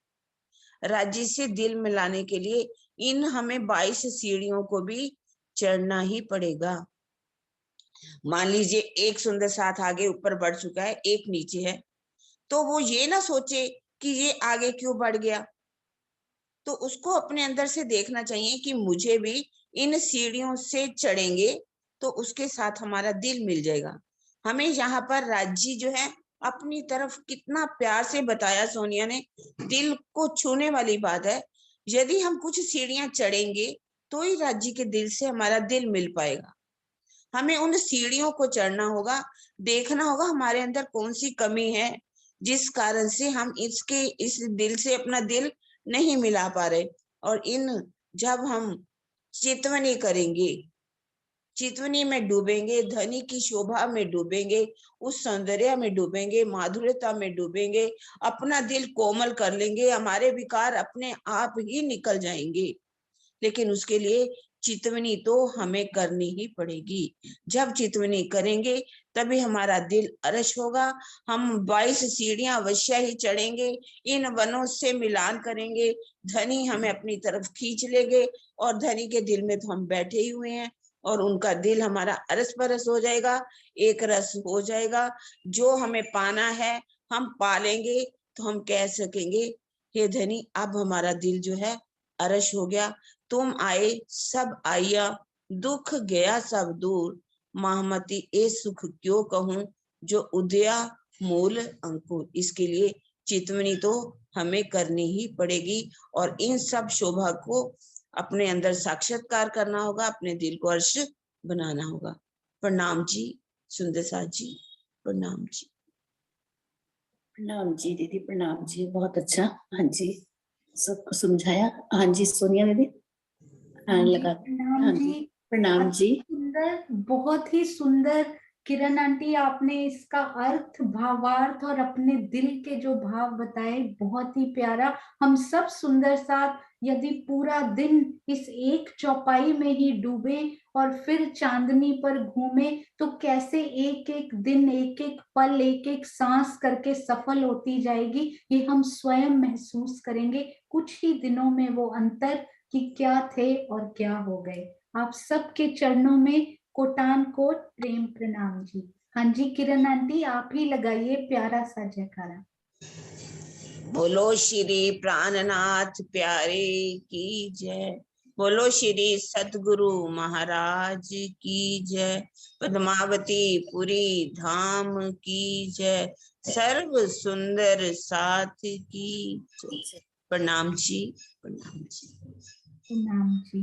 राज्य से दिल मिलाने के लिए इन हमें 22 सीढ़ियों को भी चढ़ना ही पड़ेगा। मान लीजिए एक सुंदर साथ आगे ऊपर बढ़ चुका है, एक नीचे है, तो वो ये ना सोचे कि ये आगे क्यों बढ़ गया। तो उसको अपने अंदर से देखना चाहिए कि मुझे भी इन सीढ़ियों से चढ़ेंगे तो उसके साथ हमारा दिल मिल जाएगा। हमें यहाँ पर राज्य जो है अपनी तरफ कितना प्यार से बताया सोनिया ने, दिल को छूने वाली बात है। यदि हम कुछ सीढ़ियां चढ़ेंगे तो ही राज्य के दिल से हमारा दिल मिल पाएगा। हमें उन सीढ़ियों को चढ़ना होगा, देखना होगा हमारे अंदर कौन सी कमी है जिस कारण से हम इस दिल से अपना दिल नहीं मिला पा रहे। और जब हम चितवनी करेंगे, चितवनी में डूबेंगे, धनी की शोभा में डूबेंगे, उस सौंदर्य में डूबेंगे, माधुर्यता में डूबेंगे, अपना दिल कोमल कर लेंगे, हमारे विकार अपने आप ही निकल जाएंगे। लेकिन उसके लिए चितवनी तो हमें करनी ही पड़ेगी। जब चितवनी करेंगे तभी हमारा दिल अर्श होगा। हम 22 सीढ़ियां अवश्य ही चढ़ेंगे, इन वनों से मिलान करेंगे, धनी हमें अपनी तरफ खींच लेंगे और धनी के दिल में तो हम बैठे ही हुए हैं और उनका दिल हमारा अरस परस हो जाएगा, एक रस हो जाएगा। जो हमें पाना है हम पालेंगे तो हम कह सकेंगे, हे धनी अब हमारा दिल जो है अरश हो गया, तुम आए सब आया, दुख गया सब दूर, महमती ए सुख क्यों कहूं, जो उदया मूल अंकुर। इसके लिए चितवनी तो हमें करनी ही पड़ेगी और इन सब शोभा को अपने अंदर साक्षात्कार करना होगा, अपने दिल को अर्श बनाना होगा। प्रणाम जी सुंदर साथ जी, प्रणाम जी। प्रणाम जी दीदी, प्रणाम जी, बहुत अच्छा। हाँ जी, सबको समझाया। हाँ जी सोनिया दीदी, हाँ लगा। प्रणाम हाँ जी। जी प्रणाम अति जी। सुंदर, बहुत ही सुंदर किरण आंटी, आपने इसका अर्थ, भावार्थ और अपने दिल के जो भाव बताए, बहुत ही प्यारा। हम सब सुंदर साथ यदि पूरा दिन इस एक चौपाई में ही डूबे और फिर चांदनी पर घूमे तो कैसे एक एक दिन, एक एक पल, एक एक सांस करके सफल होती जाएगी, ये हम स्वयं महसूस करेंगे कुछ ही दिनों में। वो अंतर कि क्या थे और क्या हो गए। आप सबके चरणों में कोटान कोट प्रेम प्रणाम जी। हाँ जी किरण आंटी, आप ही लगाइए प्यारा सा जयकारा। बोलो श्री प्राणनाथ प्यारे की जय, बोलो श्री सतगुरु महाराज की जय, पद्मावती पुरी धाम की जय, सर्व सुंदर साथ की जय। प्रणाम जी, प्रणाम जी, प्रणाम जी।